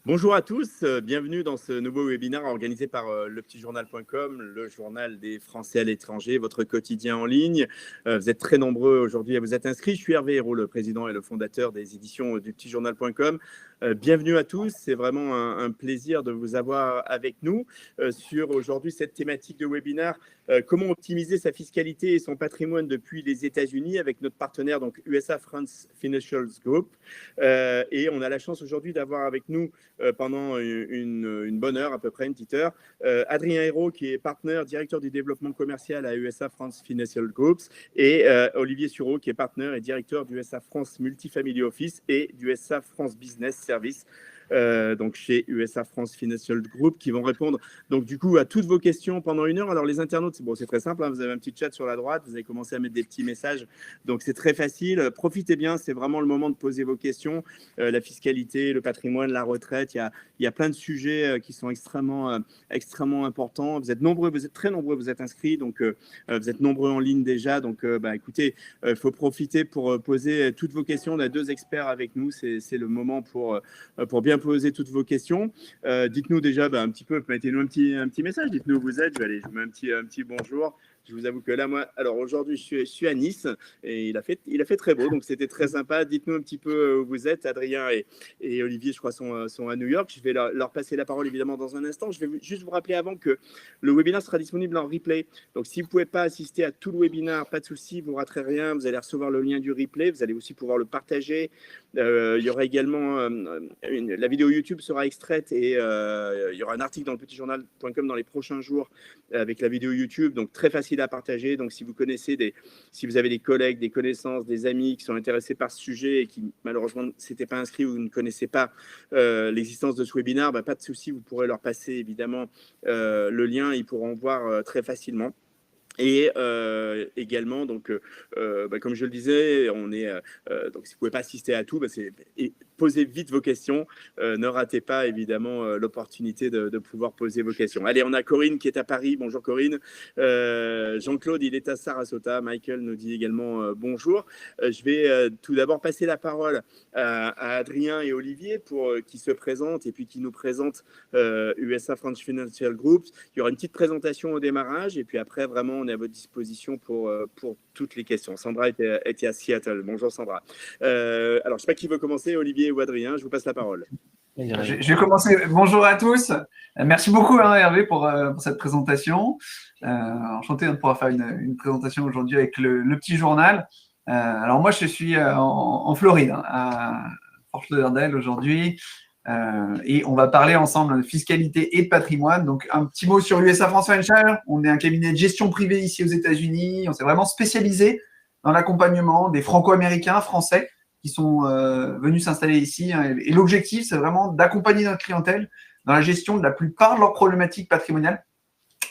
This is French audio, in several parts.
Bonjour à tous, bienvenue dans ce nouveau webinaire organisé par lepetitjournal.com, le journal des Français à l'étranger, votre quotidien en ligne. Vous êtes très nombreux aujourd'hui à vous être inscrits. Je suis Hervé Hérault, le président et le fondateur des éditions du petitjournal.com. Bienvenue à tous, c'est vraiment un plaisir de vous avoir avec nous sur aujourd'hui cette thématique de webinaire. Comment optimiser sa fiscalité et son patrimoine depuis les États-Unis avec notre partenaire donc USA France Financial Group. Et on a la chance aujourd'hui d'avoir avec nous pendant une bonne heure, à peu près une petite heure, Adrien Hérault, qui est partenaire, directeur du développement commercial à USA France Financial Groups, et Olivier Sureau, qui est partenaire et directeur du USA France Multifamily Office et du USA France Business Service. Donc chez USA France Financial Group, qui vont répondre donc du coup à toutes vos questions pendant une heure. Alors les internautes, bon, c'est très simple, hein, vous avez un petit chat sur la droite, vous avez commencé à mettre des petits messages, donc c'est très facile. Profitez bien, c'est vraiment le moment de poser vos questions. La fiscalité, le patrimoine, la retraite, il y a plein de sujets qui sont extrêmement importants. Vous êtes nombreux, vous êtes très nombreux, vous êtes inscrits, donc vous êtes nombreux en ligne déjà. Donc écoutez, il faut profiter pour poser toutes vos questions. On a deux experts avec nous, c'est le moment pour bien poser toutes vos questions. Dites-nous déjà un petit peu, mettez-nous un petit message, dites-nous où vous êtes. Je vous mets un petit bonjour. Je vous avoue que là, moi, alors aujourd'hui, je suis à Nice et il a fait très beau, donc c'était très sympa. Dites-nous un petit peu où vous êtes. Adrien et Olivier, je crois, sont à New York. Je vais leur passer la parole évidemment dans un instant. Je vais juste vous rappeler avant que le webinaire sera disponible en replay. Donc, si vous ne pouvez pas assister à tout le webinaire, pas de souci, vous ne raterez rien. Vous allez recevoir le lien du replay. Vous allez aussi pouvoir le partager. Il y aura également la vidéo YouTube sera extraite et il y aura un article dans le petitjournal.com dans les prochains jours avec la vidéo YouTube. Donc, très facile à partager. Donc, si vous avez des collègues, des connaissances, des amis qui sont intéressés par ce sujet et qui malheureusement ne s'étaient pas inscrits ou ne connaissaient pas l'existence de ce webinaire, pas de souci, vous pourrez leur passer évidemment le lien, ils pourront voir très facilement. Et également, donc, comme je le disais, donc si vous ne pouvez pas assister à tout, posez vite vos questions. Ne ratez pas, évidemment, l'opportunité de pouvoir poser vos questions. Allez, on a Corinne qui est à Paris. Bonjour, Corinne. Jean-Claude, il est à Sarasota. Michael nous dit également bonjour. Je vais tout d'abord passer la parole à Adrien et Olivier pour qui se présentent et puis qui nous présentent USA France Financial Group. Il y aura une petite présentation au démarrage et puis après, vraiment, on est à votre disposition pour toutes les questions. Sandra était à Seattle. Bonjour Sandra. Alors, je ne sais pas qui veut commencer, Olivier ou Adrien. Je vous passe la parole. Je vais commencer. Bonjour à tous. Merci beaucoup Hervé pour cette présentation. Enchanté de pouvoir faire une présentation aujourd'hui avec le petit journal. Alors moi, je suis en Floride, à Fort Lauderdale aujourd'hui. Et on va parler ensemble de fiscalité et de patrimoine. Donc, un petit mot sur USA France Financial. On est un cabinet de gestion privée ici aux États-Unis. On s'est vraiment spécialisé dans l'accompagnement des Franco-Américains, Français, qui sont venus s'installer ici. Et l'objectif, c'est vraiment d'accompagner notre clientèle dans la gestion de la plupart de leurs problématiques patrimoniales,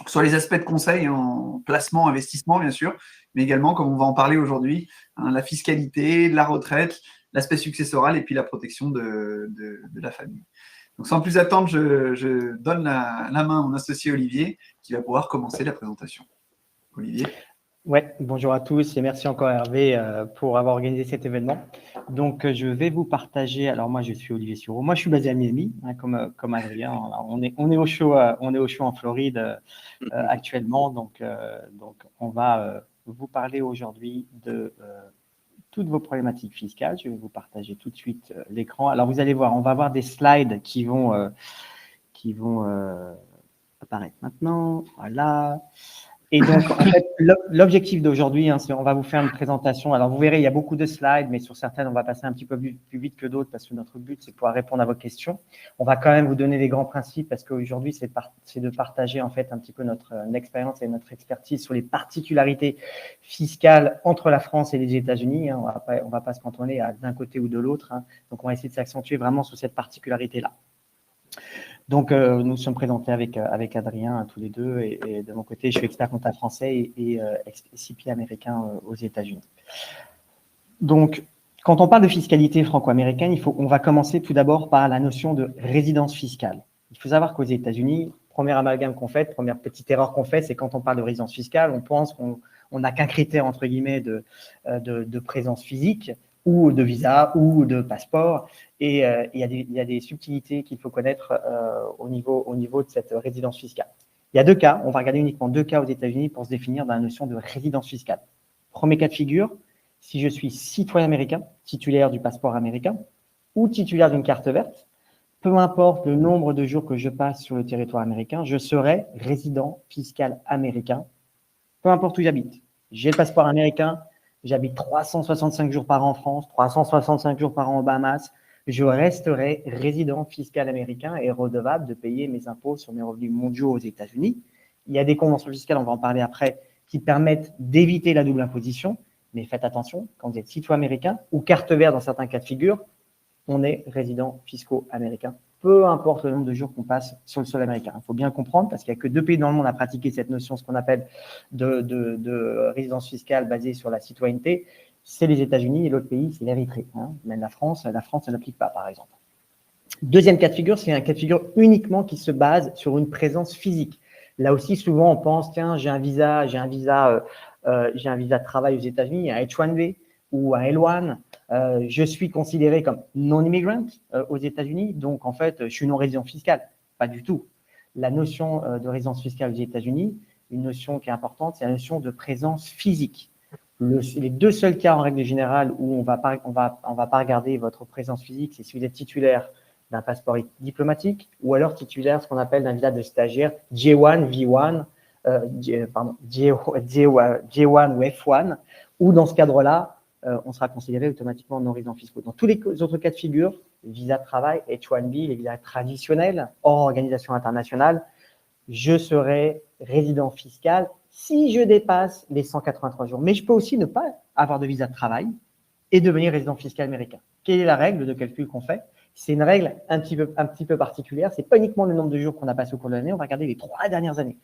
que ce soit les aspects de conseil en placement, investissement, bien sûr, mais également, comme on va en parler aujourd'hui, la fiscalité, la retraite, l'aspect successoral et puis la protection de la famille. Donc, sans plus attendre, je donne la main à mon associé Olivier qui va pouvoir commencer la présentation. Olivier. Ouais, bonjour à tous et merci encore Hervé pour avoir organisé cet événement. Donc, je vais vous partager. Alors, moi, je suis Olivier Sureau. Moi, je suis basé à Miami, comme Adrien. Alors, on est au show en Floride actuellement. Donc, on va vous parler aujourd'hui de toutes vos problématiques fiscales. Je vais vous partager tout de suite l'écran. Alors, vous allez voir, on va avoir des slides qui vont apparaître maintenant. Voilà. Et donc, en fait, l'objectif d'aujourd'hui, c'est on va vous faire une présentation. Alors, vous verrez, il y a beaucoup de slides, mais sur certaines, on va passer un petit peu plus vite que d'autres parce que notre but, c'est de pouvoir répondre à vos questions. On va quand même vous donner les grands principes parce qu'aujourd'hui, c'est de partager en fait un petit peu notre expérience et notre expertise sur les particularités fiscales entre la France et les États-Unis. On va pas se cantonner d'un côté ou de l'autre. Donc, on va essayer de s'accentuer vraiment sur cette particularité-là. Donc, nous sommes présentés avec Adrien tous les deux et de mon côté, je suis expert comptable français et CPA américain aux États-Unis. Donc, quand on parle de fiscalité franco-américaine, on va commencer tout d'abord par la notion de résidence fiscale. Il faut savoir qu'aux États-Unis, première amalgame qu'on fait, première petite erreur qu'on fait, c'est quand on parle de résidence fiscale, on pense qu'on n'a qu'un critère entre guillemets de présence physique. ou de visa ou de passeport. Et il y a des subtilités qu'il faut connaître au niveau de cette résidence fiscale. Il y a deux cas, on va regarder uniquement deux cas aux États-Unis pour se définir dans la notion de résidence fiscale. Premier cas de figure, si je suis citoyen américain, titulaire du passeport américain ou titulaire d'une carte verte, peu importe le nombre de jours que je passe sur le territoire américain, je serai résident fiscal américain, peu importe où j'habite. J'ai le passeport américain, j'habite 365 jours par an en France, 365 jours par an aux Bahamas, je resterai résident fiscal américain et redevable de payer mes impôts sur mes revenus mondiaux aux États-Unis. Il y a des conventions fiscales, on va en parler après, qui permettent d'éviter la double imposition, mais faites attention, quand vous êtes citoyen américain ou carte verte dans certains cas de figure, on est résident fiscaux américain, peu importe le nombre de jours qu'on passe sur le sol américain. Il faut bien comprendre, parce qu'il n'y a que 2 pays dans le monde à pratiquer cette notion, ce qu'on appelle de résidence fiscale basée sur la citoyenneté, c'est les États-Unis et l'autre pays, c'est l'Érythrée. Même la France, elle n'applique pas, par exemple. Deuxième cas de figure, c'est un cas de figure uniquement qui se base sur une présence physique. Là aussi, souvent, on pense, tiens, j'ai un visa de travail aux États-Unis, un H-1B ou un L1. Je suis considéré comme non-immigrant aux États-Unis, donc en fait, je suis non-résident fiscal. Pas du tout. La notion de résidence fiscale aux États-Unis, une notion qui est importante, c'est la notion de présence physique. Les deux seuls cas en règle générale où on va pas regarder votre présence physique, c'est si vous êtes titulaire d'un passeport diplomatique ou alors titulaire ce qu'on appelle d'un visa de stagiaire J1, V1, J1 ou F1, ou dans ce cadre-là, on sera considéré automatiquement non-résident fiscaux. Dans tous les autres cas de figure, visa de travail, H1B, les visas traditionnels, hors organisation internationale, je serai résident fiscal si je dépasse les 183 jours. Mais je peux aussi ne pas avoir de visa de travail et devenir résident fiscal américain. Quelle est la règle de calcul qu'on fait? C'est une règle un petit peu particulière. Ce n'est pas uniquement le nombre de jours qu'on a passé au cours de l'année, on va regarder les 3 dernières années.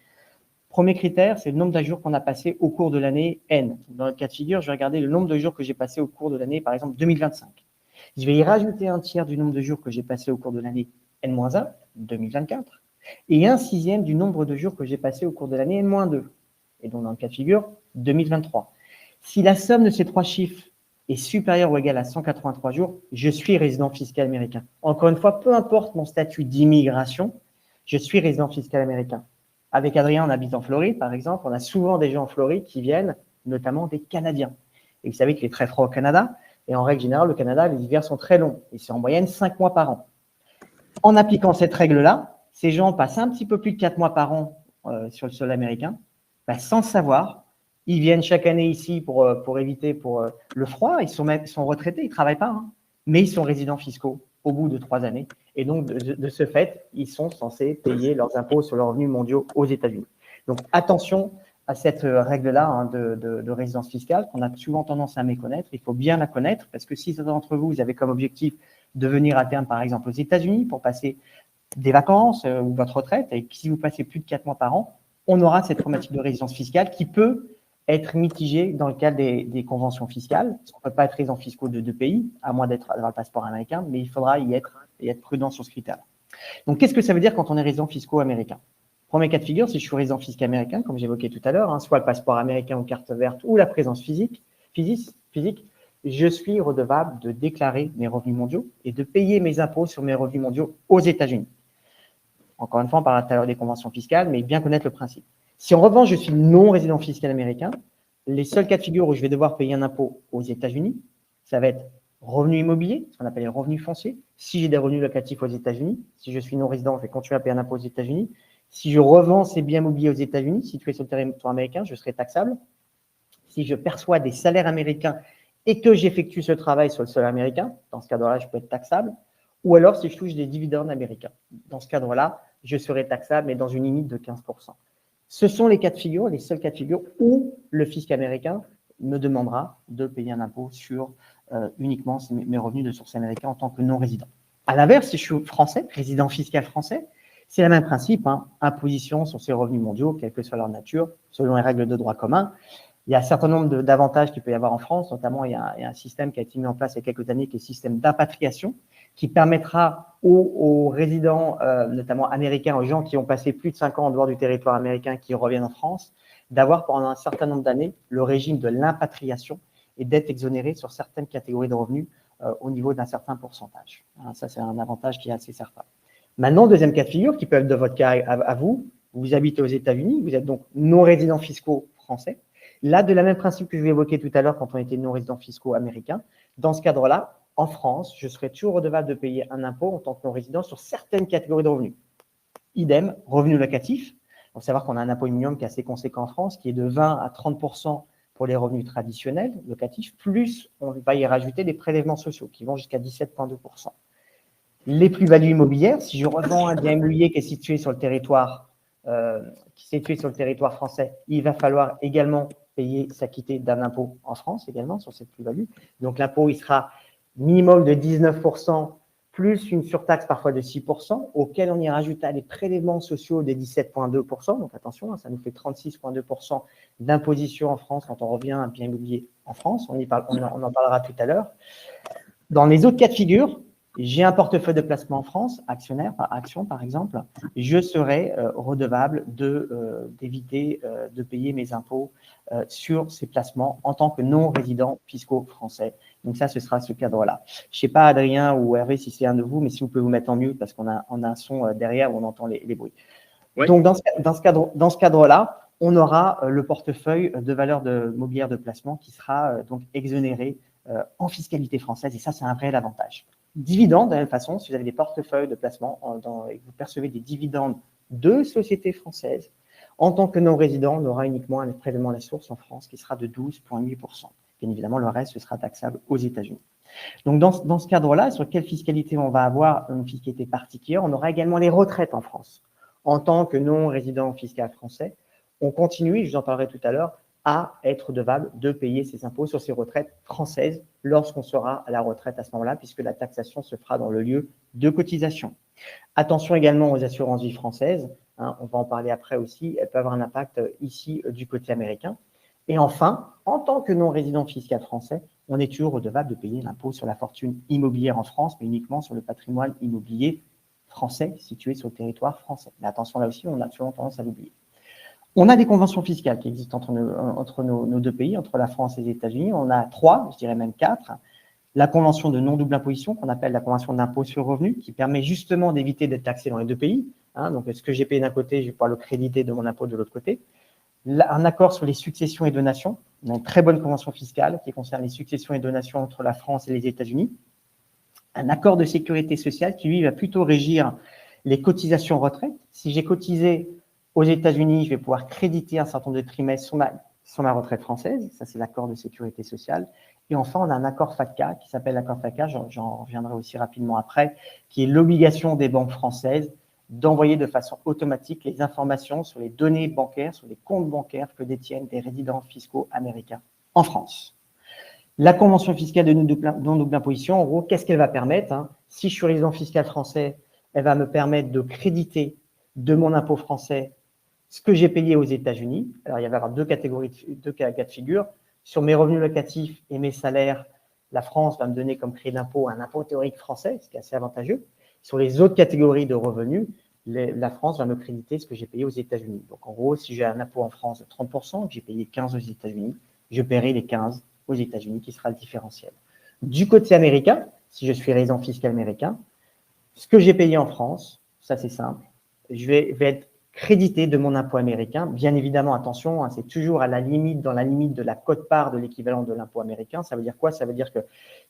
Premier critère, c'est le nombre de jours qu'on a passé au cours de l'année N. Dans le cas de figure, je vais regarder le nombre de jours que j'ai passé au cours de l'année, par exemple 2025. Je vais y rajouter un tiers du nombre de jours que j'ai passé au cours de l'année N-1, 2024, et un sixième du nombre de jours que j'ai passé au cours de l'année N-2. Et donc, dans le cas de figure, 2023. Si la somme de ces 3 chiffres est supérieure ou égale à 183 jours, je suis résident fiscal américain. Encore une fois, peu importe mon statut d'immigration, je suis résident fiscal américain. Avec Adrien, on habite en Floride, par exemple. On a souvent des gens en Floride qui viennent, notamment des Canadiens. Et vous savez qu'il est très froid au Canada. Et en règle générale, au Canada, les hivers sont très longs. Et c'est en moyenne 5 mois par an. En appliquant cette règle-là, ces gens passent un petit peu plus de 4 mois par an sur le sol américain. Sans savoir, ils viennent chaque année ici pour éviter le froid. Ils sont retraités, ils ne travaillent pas. Mais ils sont résidents fiscaux au bout de 3 années. Et donc, de ce fait, ils sont censés payer leurs impôts sur leurs revenus mondiaux aux États-Unis. Donc, attention à cette règle-là de résidence fiscale qu'on a souvent tendance à méconnaître. Il faut bien la connaître parce que si certains d'entre vous, vous avez comme objectif de venir à terme, par exemple, aux États-Unis pour passer des vacances ou votre retraite, et que si vous passez plus de 4 mois par an, on aura cette problématique de résidence fiscale qui peut être mitigée dans le cadre des conventions fiscales. On ne peut pas être résident fiscaux de 2 pays, à moins d'avoir le passeport américain, mais il faudra y être prudent sur ce critère. Donc, qu'est-ce que ça veut dire quand on est résident fiscaux américain? Premier cas de figure, si je suis résident fiscal américain, comme j'évoquais tout à l'heure, soit le passeport américain ou carte verte ou la présence physique, je suis redevable de déclarer mes revenus mondiaux et de payer mes impôts sur mes revenus mondiaux aux États-Unis. Encore une fois, on parlera tout à l'heure des conventions fiscales, mais bien connaître le principe. Si en revanche, je suis non résident fiscal américain, les seuls cas de figure où je vais devoir payer un impôt aux États-Unis, ça va être revenus immobiliers, ce qu'on appelle les revenus fonciers. Si j'ai des revenus locatifs aux États-Unis, si je suis non résident, je vais continuer à payer un impôt aux États-Unis. Si je revends ces biens immobiliers aux États-Unis, situés sur le territoire américain, je serai taxable. Si je perçois des salaires américains et que j'effectue ce travail sur le sol américain, dans ce cadre-là, je peux être taxable. Ou alors, si je touche des dividendes américains. Dans ce cadre-là, je serai taxable, mais dans une limite de 15%. Ce sont les cas de figure, les seuls cas de figure où le fisc américain me demandera de payer un impôt sur uniquement mes revenus de source américaine en tant que non-résident. À l'inverse, si je suis français, résident fiscal français, c'est le même principe, imposition sur ces revenus mondiaux, quelle que soit leur nature, selon les règles de droit commun. Il y a un certain nombre d'avantages qu'il peut y avoir en France, notamment il y a un système qui a été mis en place il y a quelques années, qui est le système d'impatriation, qui permettra aux résidents, notamment américains, aux gens qui ont passé plus de 5 ans en dehors du territoire américain, qui reviennent en France, d'avoir pendant un certain nombre d'années le régime de l'impatriation. et d'être exonéré sur certaines catégories de revenus au niveau d'un certain pourcentage. Ça, c'est un avantage qui est assez certain. Maintenant, deuxième cas de figure, qui peut être de votre cas à vous, vous habitez aux États-Unis, vous êtes donc non-résident fiscaux français. Là, de la même principe que je vous évoquais tout à l'heure quand on était non-résident fiscaux américains, dans ce cadre-là, en France, je serai toujours redevable de payer un impôt en tant que non-résident sur certaines catégories de revenus. Idem, revenus locatifs. Il faut savoir qu'on a un impôt minimum qui est assez conséquent en France, qui est de 20 à 30% pour les revenus traditionnels locatifs, plus on va y rajouter des prélèvements sociaux qui vont jusqu'à 17,2%. Les plus-values immobilières, si je revends un bien immobilier qui est situé sur le territoire français, il va falloir également s'acquitter d'un impôt en France également sur cette plus-value. Donc l'impôt, il sera minimum de 19%, plus une surtaxe parfois de 6%, auquel on y rajoutera les prélèvements sociaux des 17,2%. Donc attention, ça nous fait 36,2% d'imposition en France quand on revient à un bien immobilier en France. On en parlera tout à l'heure. Dans les autres cas de figure, j'ai un portefeuille de placement en France, actionnaire par action par exemple, je serai redevable d'éviter de payer mes impôts sur ces placements en tant que non-résident fiscaux français. Donc ça, ce sera ce cadre-là. Je ne sais pas, Adrien ou Hervé, si c'est un de vous, mais si vous pouvez vous mettre en mute parce qu'on a un son derrière où on entend les bruits. Oui. Donc dans ce cadre-là, on aura le portefeuille de valeur mobilière de placement qui sera donc exonéré en fiscalité française, et ça, c'est un réel avantage. Dividendes, de la même façon, si vous avez des portefeuilles de placement et que vous percevez des dividendes de sociétés françaises, en tant que non-résident, on aura uniquement un prélèvement à la source en France qui sera de 12,8%. Bien évidemment, le reste sera taxable aux États-Unis. Donc, dans ce cadre-là, sur quelle fiscalité on va avoir une fiscalité particulière? On aura également les retraites en France. En tant que non-résident fiscal français, on continue, et je vous en parlerai tout à l'heure, à être redevable de payer ses impôts sur ses retraites françaises lorsqu'on sera à la retraite à ce moment-là, puisque la taxation se fera dans le lieu de cotisation. Attention également aux assurances vie françaises, on va en parler après aussi, elles peuvent avoir un impact ici du côté américain. Et enfin, en tant que non-résident fiscal français, on est toujours redevable de payer l'impôt sur la fortune immobilière en France, mais uniquement sur le patrimoine immobilier français situé sur le territoire français. Mais attention, là aussi, on a souvent tendance à l'oublier. On a des conventions fiscales qui existent entre nos deux pays, entre la France et les États-Unis. On a 3, je dirais même 4. La convention de non-double imposition, qu'on appelle la convention d'impôt sur le revenu, qui permet justement d'éviter d'être taxé dans les deux pays. Donc, ce que j'ai payé d'un côté, je vais pouvoir le créditer de mon impôt de l'autre côté. Un accord sur les successions et donations. On a une très bonne convention fiscale qui concerne les successions et donations entre la France et les États-Unis. Un accord de sécurité sociale qui, lui, va plutôt régir les cotisations retraite. Si j'ai cotisé aux États-Unis, je vais pouvoir créditer un certain nombre de trimestres sur ma retraite française. Ça, c'est l'accord de sécurité sociale. Et enfin, on a un accord FATCA qui s'appelle l'accord FATCA, j'en reviendrai aussi rapidement après, qui est l'obligation des banques françaises d'envoyer de façon automatique les informations sur les données bancaires, sur les comptes bancaires que détiennent des résidents fiscaux américains en France. La convention fiscale de non-double imposition, en gros, qu'est-ce qu'elle va permettre? Si je suis résident fiscal français, elle va me permettre de créditer de mon impôt français ce que j'ai payé aux États-Unis. Alors, il va y avoir deux cas de figure. Sur mes revenus locatifs et mes salaires, la France va me donner comme crédit d'impôt un impôt théorique français, ce qui est assez avantageux. Sur les autres catégories de revenus, la France va me créditer ce que j'ai payé aux États-Unis. Donc, en gros, si j'ai un impôt en France de 30%, que j'ai payé 15 aux États-Unis, je paierai les 15 aux États-Unis, qui sera le différentiel. Du côté américain, si je suis résident fiscal américain, ce que j'ai payé en France, ça c'est simple, je vais être crédité de mon impôt américain. Bien évidemment, attention, c'est toujours dans la limite de la quote-part de l'équivalent de l'impôt américain. Ça veut dire quoi? Ça veut dire que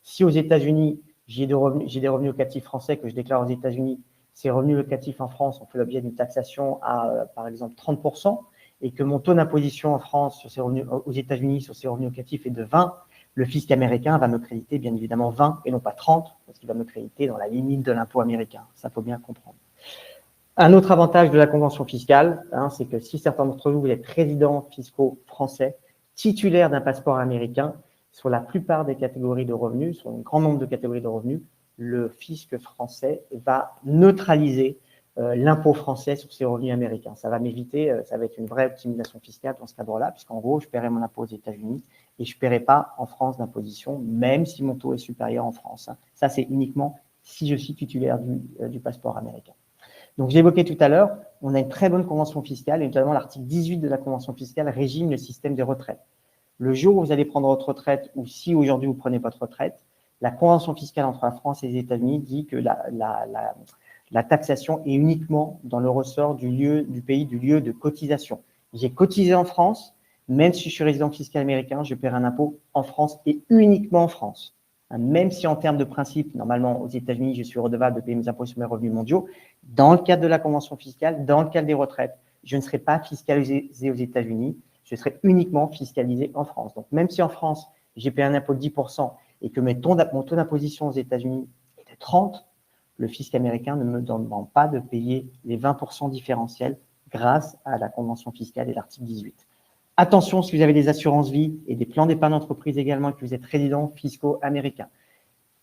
si aux États-Unis, j'ai des revenus locatifs français que je déclare aux États-Unis, ces revenus locatifs en France ont fait l'objet d'une taxation à, par exemple, 30%, et que mon taux d'imposition en France sur ces revenus, aux États-Unis sur ces revenus locatifs est de 20, le fisc américain va me créditer bien évidemment 20 et non pas 30, parce qu'il va me créditer dans la limite de l'impôt américain. Ça, faut bien comprendre. Un autre avantage de la convention fiscale, c'est que si certains d'entre vous êtes résidents fiscaux français, titulaires d'un passeport américain, sur la plupart des catégories de revenus, sur un grand nombre de catégories de revenus, le fisc français va neutraliser l'impôt français sur ces revenus américains. Ça va m'éviter, ça va être une vraie optimisation fiscale dans ce cadre-là, puisqu'en gros, je paierai mon impôt aux États-Unis et je ne paierai pas en France d'imposition, même si mon taux est supérieur en France. Ça, c'est uniquement si je suis titulaire du passeport américain. Donc, j'évoquais tout à l'heure, on a une très bonne convention fiscale, et notamment l'article 18 de la convention fiscale régime le système des retraites. Le jour où vous allez prendre votre retraite, ou si aujourd'hui vous prenez votre retraite, la convention fiscale entre la France et les États-Unis dit que la taxation est uniquement dans le ressort du pays, du lieu de cotisation. J'ai cotisé en France, même si je suis résident fiscal américain, je paierai un impôt en France et uniquement en France. Même si en termes de principe, normalement aux États-Unis, je suis redevable de payer mes impôts sur mes revenus mondiaux, dans le cadre de la convention fiscale, dans le cadre des retraites, je ne serai pas fiscalisé aux États-Unis, je serai uniquement fiscalisé en France. Donc même si en France, j'ai payé un impôt de 10% et que mon taux d'imposition aux États-Unis est de 30%, le fisc américain ne me demande pas de payer les 20% différentiels grâce à la convention fiscale et l'article 18. Attention, si vous avez des assurances vie et des plans d'épargne d'entreprise également, que vous êtes résident fiscaux américains.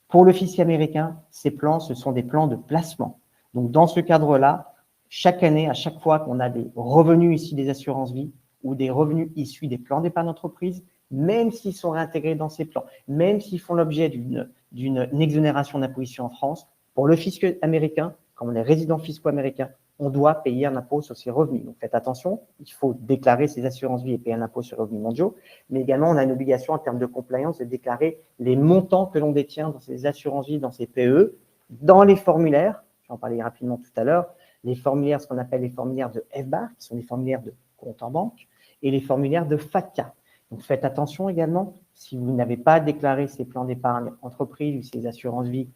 Pour le fisc américain, ces plans, ce sont des plans de placement. Donc, dans ce cadre-là, chaque année, à chaque fois qu'on a des revenus issus des assurances vie ou des revenus issus des plans d'épargne d'entreprise, même s'ils sont réintégrés dans ces plans, même s'ils font l'objet d'une exonération d'imposition en France, pour le fisc américain, comme les résidents fiscaux américains, on doit payer un impôt sur ses revenus. Donc faites attention, il faut déclarer ses assurances vie et payer un impôt sur les revenus mondiaux, mais également on a une obligation en termes de compliance de déclarer les montants que l'on détient dans ces assurances vie, dans ces PE, dans les formulaires, j'en parlais rapidement tout à l'heure, les formulaires, ce qu'on appelle les formulaires de FBAR, qui sont des formulaires de compte en banque, et les formulaires de FATCA. Donc faites attention également, si vous n'avez pas déclaré ces plans d'épargne entreprise ou ces assurances vie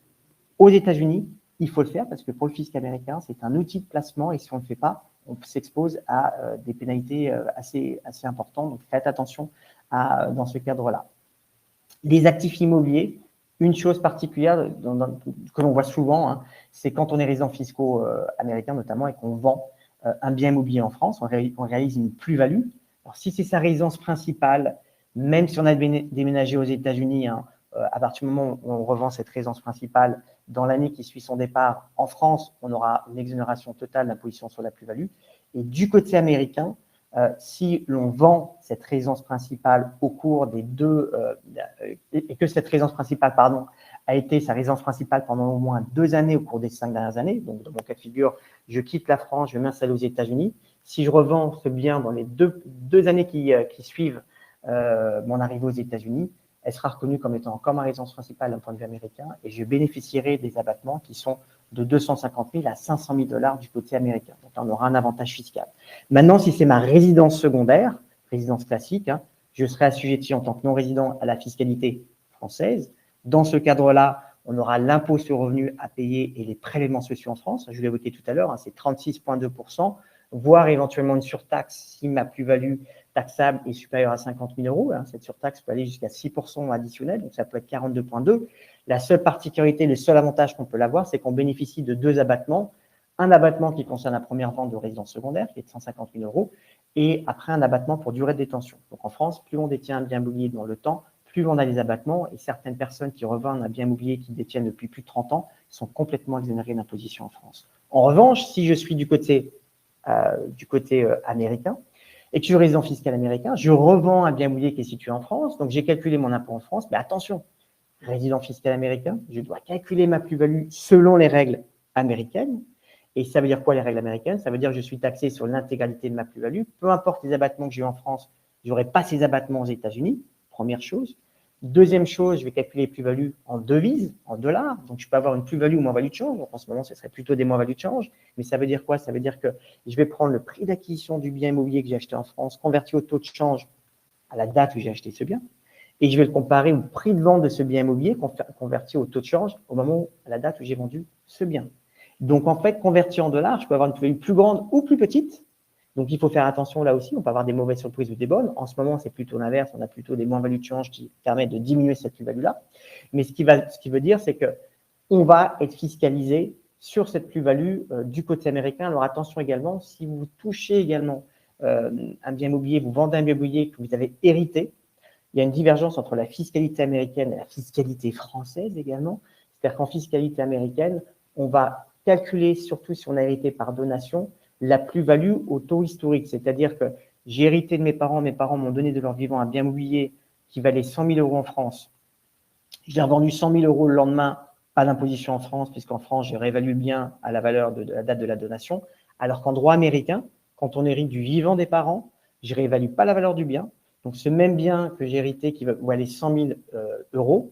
aux États-Unis, il faut le faire parce que pour le fisc américain, c'est un outil de placement et si on ne le fait pas, on s'expose à des pénalités assez importantes. Donc faites attention dans ce cadre-là. Les actifs immobiliers, une chose particulière que l'on voit souvent, c'est quand on est résident fiscaux américain notamment et qu'on vend un bien immobilier en France, on réalise une plus-value. Alors si c'est sa résidence principale, même si on a déménagé aux États-Unis, à partir du moment où on revend cette résidence principale, dans l'année qui suit son départ, en France, on aura une exonération totale d'imposition sur la plus-value. Et du côté américain, si l'on vend cette résidence principale au cours des et que cette résidence principale, a été sa résidence principale pendant au moins 2 années au cours des 5 dernières années, donc dans mon cas de figure, je quitte la France, je vais m'installer aux États-Unis. Si je revends ce bien dans les deux années qui suivent mon arrivée aux États-Unis, elle sera reconnue comme étant encore ma résidence principale d'un point de vue américain et je bénéficierai des abattements qui sont de 250 000 à 500 000 $ du côté américain. Donc, on aura un avantage fiscal. Maintenant, si c'est ma résidence secondaire, résidence classique, je serai assujetti en tant que non-résident à la fiscalité française. Dans ce cadre-là, on aura l'impôt sur le revenu à payer et les prélèvements sociaux en France. Je l'ai évoqué tout à l'heure, c'est 36,2%, voire éventuellement une surtaxe si ma plus-value taxable est supérieure à 50 000 €. Cette surtaxe peut aller jusqu'à 6% additionnel, donc ça peut être 42,2. La seule particularité, le seul avantage qu'on peut avoir, c'est qu'on bénéficie de 2 abattements. Un abattement qui concerne la première vente de résidence secondaire, qui est de 150 000 €, et après un abattement pour durée de détention. Donc en France, plus on détient un bien immobilier dans le temps, plus on a des abattements, et certaines personnes qui revendent un bien immobilier qu'ils détiennent depuis plus de 30 ans sont complètement exonérées d'imposition en France. En revanche, si je suis du côté américain, et que je suis résident fiscal américain, je revends un bien immobilier qui est situé en France, donc j'ai calculé mon impôt en France, mais attention, résident fiscal américain, je dois calculer ma plus-value selon les règles américaines. Et ça veut dire quoi les règles américaines? Ça veut dire que je suis taxé sur l'intégralité de ma plus-value, peu importe les abattements que j'ai eu en France, je n'aurai pas ces abattements aux États-Unis, première chose. Deuxième chose, je vais calculer les plus-values en devises, en dollars. Donc, je peux avoir une plus-value ou moins-value de change. Donc, en ce moment, ce serait plutôt des moins-values de change. Mais ça veut dire quoi? Ça veut dire que je vais prendre le prix d'acquisition du bien immobilier que j'ai acheté en France, converti au taux de change à la date où j'ai acheté ce bien. Et je vais le comparer au prix de vente de ce bien immobilier converti au taux de change au moment, à la date où j'ai vendu ce bien. Donc, en fait, converti en dollars, je peux avoir une plus-value plus grande ou plus petite. Donc, il faut faire attention là aussi. On peut avoir des mauvaises surprises ou des bonnes. En ce moment, c'est plutôt l'inverse. On a plutôt des moins-values de change qui permettent de diminuer cette plus-value-là. Mais ce qui veut dire, c'est qu'on va être fiscalisé sur cette plus-value du côté américain. Alors, attention également, si vous touchez également un bien immobilier, vous vendez un bien immobilier que vous avez hérité, il y a une divergence entre la fiscalité américaine et la fiscalité française également. C'est-à-dire qu'en fiscalité américaine, on va calculer, surtout si on a hérité par donation, la plus-value au taux historique. C'est-à-dire que j'ai hérité de mes parents m'ont donné de leur vivant un bien immobilier qui valait 100 000 € en France. Je l'ai revendu 100 000 € le lendemain, pas d'imposition en France, puisqu'en France, j'ai réévalué le bien à la valeur de la date de la donation. Alors qu'en droit américain, quand on hérite du vivant des parents, je ne réévalue pas la valeur du bien, Donc, ce même bien que j'ai hérité qui va valer 100 000 euros,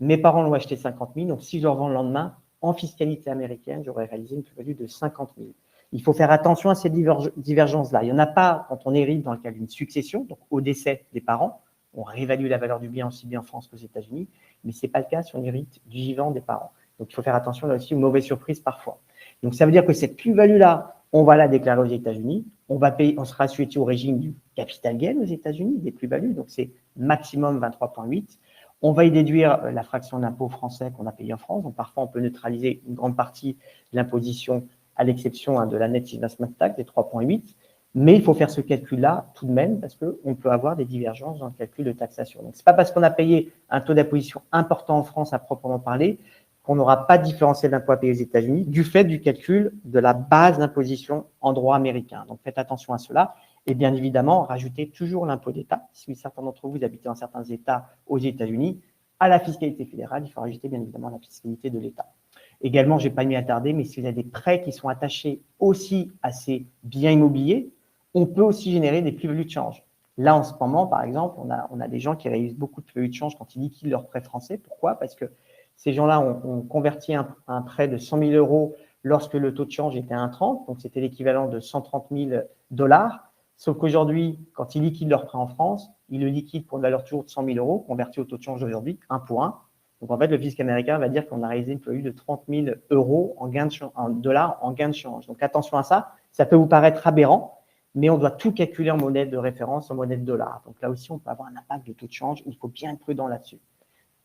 mes parents l'ont acheté 50 000. Donc, si je le revends le lendemain, en fiscalité américaine, j'aurais réalisé une plus-value de 50 000. Il faut faire attention à ces divergences-là. Il n'y en a pas quand on hérite dans le cas d'une succession, donc au décès des parents. On réévalue la valeur du bien aussi bien en France qu'aux États-Unis, mais ce n'est pas le cas si on hérite du vivant des parents. Donc, il faut faire attention là aussi aux mauvaises surprises parfois. Donc, ça veut dire que cette plus-value-là, on va la déclarer aux États-Unis. On sera assujetti au régime du capital gain aux États-Unis, des plus-values. Donc, c'est maximum 23,8. On va y déduire la fraction d'impôt français qu'on a payé en France. Donc, parfois, on peut neutraliser une grande partie de l'imposition à l'exception de la net investment tax, des 3,8. Mais il faut faire ce calcul-là tout de même parce qu'on peut avoir des divergences dans le calcul de taxation. Donc, ce n'est pas parce qu'on a payé un taux d'imposition important en France à proprement parler qu'on n'aura pas de différentiel d'impôt à payer aux États-Unis du fait du calcul de la base d'imposition en droit américain. Donc, faites attention à cela. Et bien évidemment, rajoutez toujours l'impôt d'État. Si certains d'entre vous habitent dans certains États aux États-Unis, à la fiscalité fédérale, il faut rajouter bien évidemment la fiscalité de l'État. Également, je n'ai pas m'y attarder, mais si vous avez des prêts qui sont attachés aussi à ces biens immobiliers, on peut aussi générer des plus-values de change. Là, en ce moment, par exemple, on a des gens qui réalisent beaucoup de plus-values de change quand ils liquident leurs prêts français. Pourquoi? Parce que ces gens-là ont converti un prêt de 100 000 euros lorsque le taux de change était à 1,30, donc c'était l'équivalent de 130 000 $. Sauf qu'aujourd'hui, quand ils liquident leur prêt en France, ils le liquident pour une valeur toujours de 100 000 euros, converti au taux de change d'aujourd'hui, 1 pour 1. Donc, en fait, le fisc américain va dire qu'on a réalisé une plus-value de 30 000 euros en dollars en gain de change. Donc, attention à ça. Ça peut vous paraître aberrant, mais on doit tout calculer en monnaie de référence, en monnaie de dollars. Donc, là aussi, on peut avoir un impact de taux de change. Il faut bien être prudent là-dessus.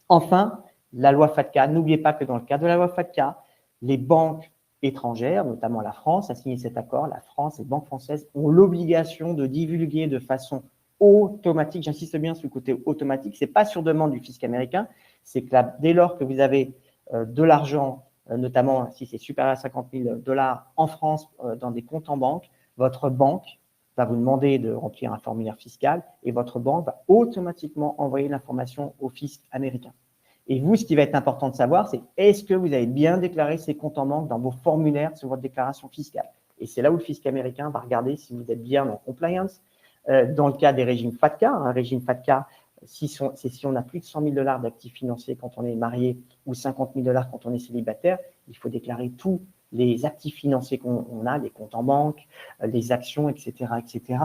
Enfin, la loi FATCA. N'oubliez pas que dans le cadre de la loi FATCA, les banques étrangères, notamment la France, a signé cet accord. La France, les banques françaises ont l'obligation de divulguer de façon automatique, j'insiste bien sur le côté automatique, ce n'est pas sur demande du fisc américain, c'est que là, dès lors que vous avez de l'argent, notamment si c'est supérieur à 50 000 $ en France dans des comptes en banque, votre banque va vous demander de remplir un formulaire fiscal et votre banque va automatiquement envoyer l'information au fisc américain. Et vous, ce qui va être important de savoir, c'est est-ce que vous avez bien déclaré ces comptes en banque dans vos formulaires sur votre déclaration fiscale. Et c'est là où le fisc américain va regarder si vous êtes bien en compliance. Dans le cas des régimes FATCA, un régime FATCA, c'est si on a plus de 100 000 $ d'actifs financiers quand on est marié ou 50 000 $ quand on est célibataire, il faut déclarer tous les actifs financiers qu'on a, les comptes en banque, les actions, etc., etc.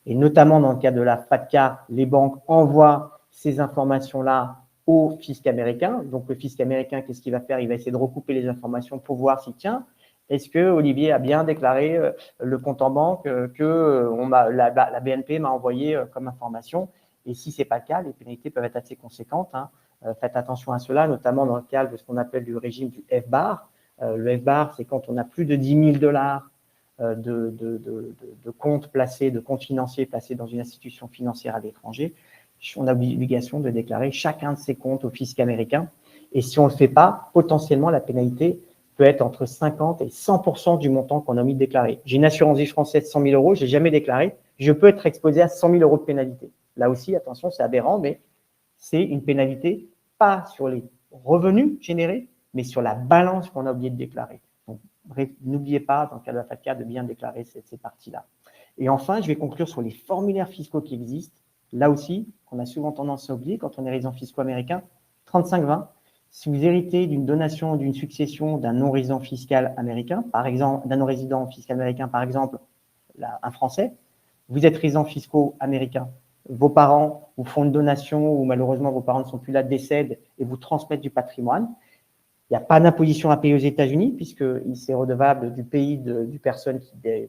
Et notamment dans le cas de la FATCA, les banques envoient ces informations-là au fisc américain. Donc, le fisc américain, qu'est-ce qu'il va faire? Il va essayer de recouper les informations pour voir si, tiens, est-ce que Olivier a bien déclaré le compte en banque que la BNP m'a envoyé comme information? Et si ce n'est pas le cas, les pénalités peuvent être assez conséquentes. Faites attention à cela, notamment dans le cadre de ce qu'on appelle du régime du FBAR. Le FBAR, c'est quand on a plus de 10 000 $ de comptes placés, de comptes financiers placés dans une institution financière à l'étranger. On a l'obligation de déclarer chacun de ces comptes au fisc américain. Et si on ne le fait pas, potentiellement, la pénalité peut être entre 50 et 100% du montant qu'on a mis de déclarer. J'ai une assurance vie française de 100 000 €, je n'ai jamais déclaré, je peux être exposé à 100 000 € de pénalité. Là aussi, attention, c'est aberrant, mais c'est une pénalité pas sur les revenus générés, mais sur la balance qu'on a oublié de déclarer. Donc, n'oubliez pas, dans le cas de la FATCA, de bien déclarer ces parties-là. Et enfin, je vais conclure sur les formulaires fiscaux qui existent. Là aussi, qu'on a souvent tendance à oublier quand on est résident fiscal américain, 35-20. Si vous héritez d'une donation, d'une succession d'un non-résident fiscal américain, par exemple, d'un non-résident fiscal américain, par exemple, un Français, vous êtes résident fiscal américain, vos parents vous font une donation ou malheureusement vos parents ne sont plus là, décèdent et vous transmettent du patrimoine. Il n'y a pas d'imposition à payer aux États-Unis puisque c'est redevable du pays de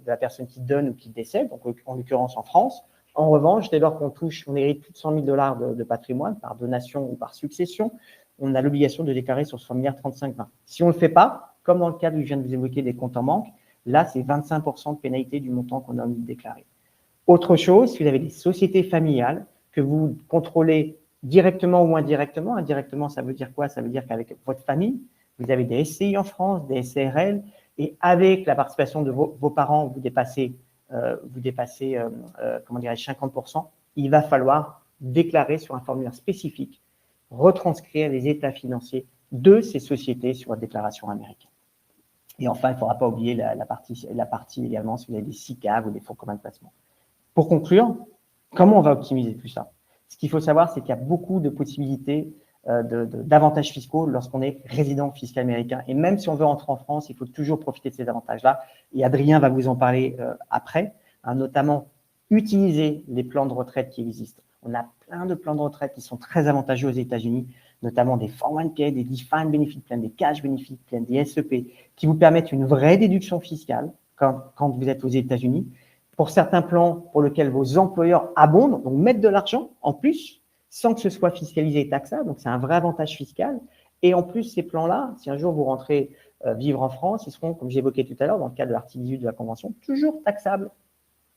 la personne qui donne ou qui décède, donc en l'occurrence en France. En revanche, dès lors qu'on hérite plus de 100 000 $ de patrimoine par donation ou par succession, on a l'obligation de déclarer sur ce formulaire 35-20. Si on ne le fait pas, comme dans le cas où je viens de vous évoquer des comptes en banque, là, c'est 25% de pénalité du montant qu'on a mis de déclarer. Autre chose, si vous avez des sociétés familiales que vous contrôlez directement ou indirectement, indirectement, ça veut dire quoi? Ça veut dire qu'avec votre famille, vous avez des SCI en France, des SARL, et avec la participation de vos parents, vous dépassez 50%, il va falloir déclarer sur un formulaire spécifique, retranscrire les états financiers de ces sociétés sur la déclaration américaine. Et enfin, il ne faudra pas oublier la partie également si vous avez des SICAV ou des fonds communs de placement. Pour conclure, Comment on va optimiser tout ça? Ce qu'il faut savoir, c'est qu'il y a beaucoup de possibilités d'avantages fiscaux lorsqu'on est résident fiscal américain. Et même si on veut rentrer en France, il faut toujours profiter de ces avantages-là. Et Adrien va vous en parler après, hein, notamment utiliser les plans de retraite qui existent. On a plein de plans de retraite qui sont très avantageux aux États-Unis, notamment des 401k, des Defined Benefit Plans, des Cash Benefit Plans, des SEP, qui vous permettent une vraie déduction fiscale quand vous êtes aux États-Unis. Pour certains plans pour lesquels vos employeurs abondent, donc mettent de l'argent en plus, sans que ce soit fiscalisé et taxable. Donc, c'est un vrai avantage fiscal. Et en plus, ces plans-là, si un jour vous rentrez vivre en France, ils seront, comme j'évoquais tout à l'heure, dans le cadre de l'article 18 de la Convention, toujours taxables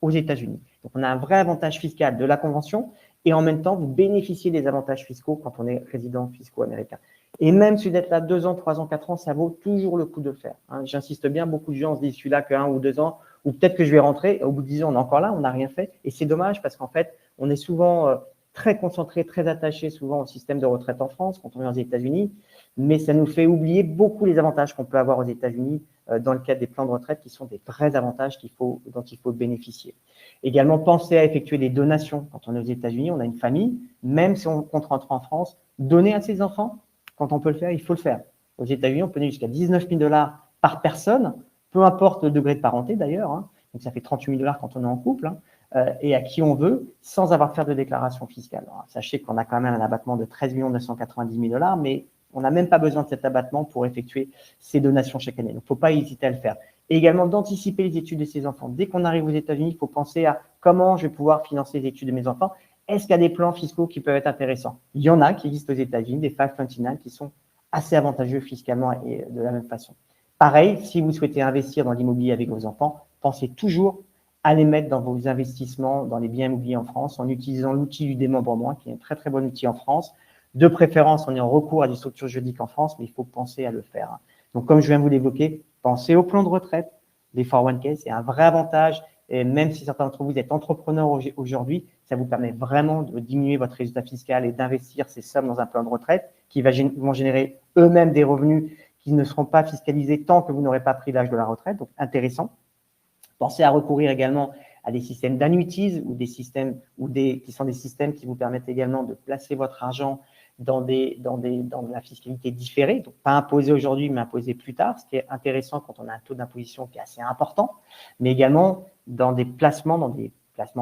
aux États-Unis. Donc, on a un vrai avantage fiscal de la Convention et en même temps, vous bénéficiez des avantages fiscaux quand on est résident fiscaux américain. Et même si vous êtes là 2 ans, 3 ans, 4 ans, ça vaut toujours le coup de le faire. Hein. J'insiste bien, beaucoup de gens se disent, je suis là que 1 ou 2 ans, ou peut-être que je vais rentrer, et au bout de 10 ans, on est encore là, on n'a rien fait. Et c'est dommage parce qu'en fait, on est souvent très concentré, très attaché souvent au système de retraite en France quand on est aux États-Unis, mais ça nous fait oublier beaucoup les avantages qu'on peut avoir aux États-Unis dans le cadre des plans de retraite qui sont des vrais avantages dont il faut bénéficier. Également, pensez à effectuer des donations. Quand on est aux États-Unis, on a une famille, même si on compte rentrer en France, donner à ses enfants, quand on peut le faire, il faut le faire. Aux États-Unis, on peut donner jusqu'à 19 000 $ par personne, peu importe le degré de parenté d'ailleurs, hein. Donc ça fait 38 000 $ quand on est en couple, hein, et à qui on veut, sans avoir à faire de déclaration fiscale. Alors, sachez qu'on a quand même un abattement de 13 990 000 $, mais on n'a même pas besoin de cet abattement pour effectuer ces donations chaque année. Donc, il ne faut pas hésiter à le faire. Et également d'anticiper les études de ses enfants. Dès qu'on arrive aux États-Unis, il faut penser à comment je vais pouvoir financer les études de mes enfants. Est-ce qu'il y a des plans fiscaux qui peuvent être intéressants? Il y en a qui existent aux États-Unis, des 529 qui sont assez avantageux fiscalement et de la même façon. Pareil, si vous souhaitez investir dans l'immobilier avec vos enfants, pensez toujours à les mettre dans vos investissements dans les biens immobiliers en France en utilisant l'outil du démembrement, qui est un très très bon outil en France. De préférence, on est en recours à des structures juridiques en France, mais il faut penser à le faire. Donc, comme je viens de vous l'évoquer, pensez au plan de retraite, les 401k, c'est un vrai avantage. Et même si certains d'entre vous êtes entrepreneurs aujourd'hui, ça vous permet vraiment de diminuer votre résultat fiscal et d'investir ces sommes dans un plan de retraite qui vont générer eux-mêmes des revenus qui ne seront pas fiscalisés tant que vous n'aurez pas pris l'âge de la retraite. Donc, intéressant. Pensez à recourir également à des systèmes d'annuities ou des systèmes qui sont des systèmes qui vous permettent également de placer votre argent dans la fiscalité différée, donc pas imposée aujourd'hui, mais imposée plus tard, ce qui est intéressant quand on a un taux d'imposition qui est assez important, mais également dans des placements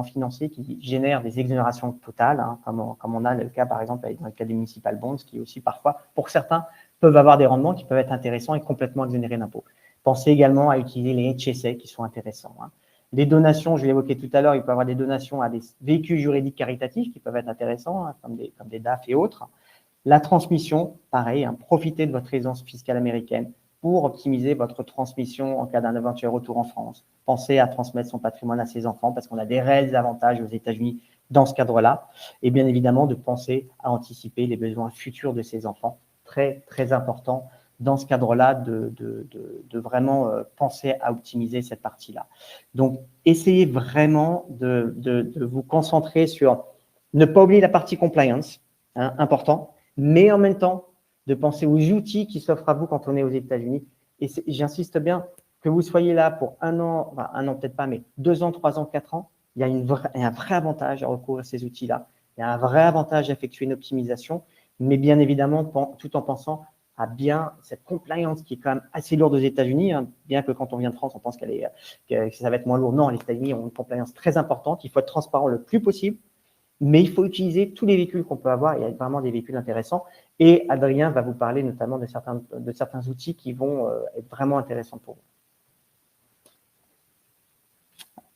financiers qui génèrent des exonérations totales, hein, comme on a le cas, par exemple, dans le cas des municipal bonds, qui aussi parfois, pour certains, peuvent avoir des rendements qui peuvent être intéressants et complètement exonérés d'impôts. Pensez également à utiliser les HSA qui sont intéressants. Hein. Les donations, je l'ai évoqué tout à l'heure, il peut y avoir des donations à des véhicules juridiques caritatifs qui peuvent être intéressants, hein, comme des DAF et autres. La transmission, pareil, hein, profitez de votre résidence fiscale américaine pour optimiser votre transmission en cas d'un éventuel retour en France. Pensez à transmettre son patrimoine à ses enfants parce qu'on a des réels avantages aux États-Unis dans ce cadre-là. Et bien évidemment, de penser à anticiper les besoins futurs de ses enfants. Très, très important dans ce cadre-là de vraiment penser à optimiser cette partie-là. Donc, essayez vraiment de vous concentrer sur ne pas oublier la partie compliance, hein, important, mais en même temps, de penser aux outils qui s'offrent à vous quand on est aux États-Unis. Et j'insiste bien, que vous soyez là pour 1 an, enfin 1 an peut-être pas, mais 2 ans, 3 ans, 4 ans, il y a un vrai avantage à recourir à ces outils-là. Il y a un vrai avantage à effectuer une optimisation, mais bien évidemment, tout en pensant à bien cette compliance qui est quand même assez lourde aux États-Unis, hein, bien que quand on vient de France, on pense que ça va être moins lourd. Non, les États-Unis ont une compliance très importante. Il faut être transparent le plus possible, mais il faut utiliser tous les véhicules qu'on peut avoir. Il y a vraiment des véhicules intéressants. Et Adrien va vous parler notamment de certains outils qui vont être vraiment intéressants pour vous.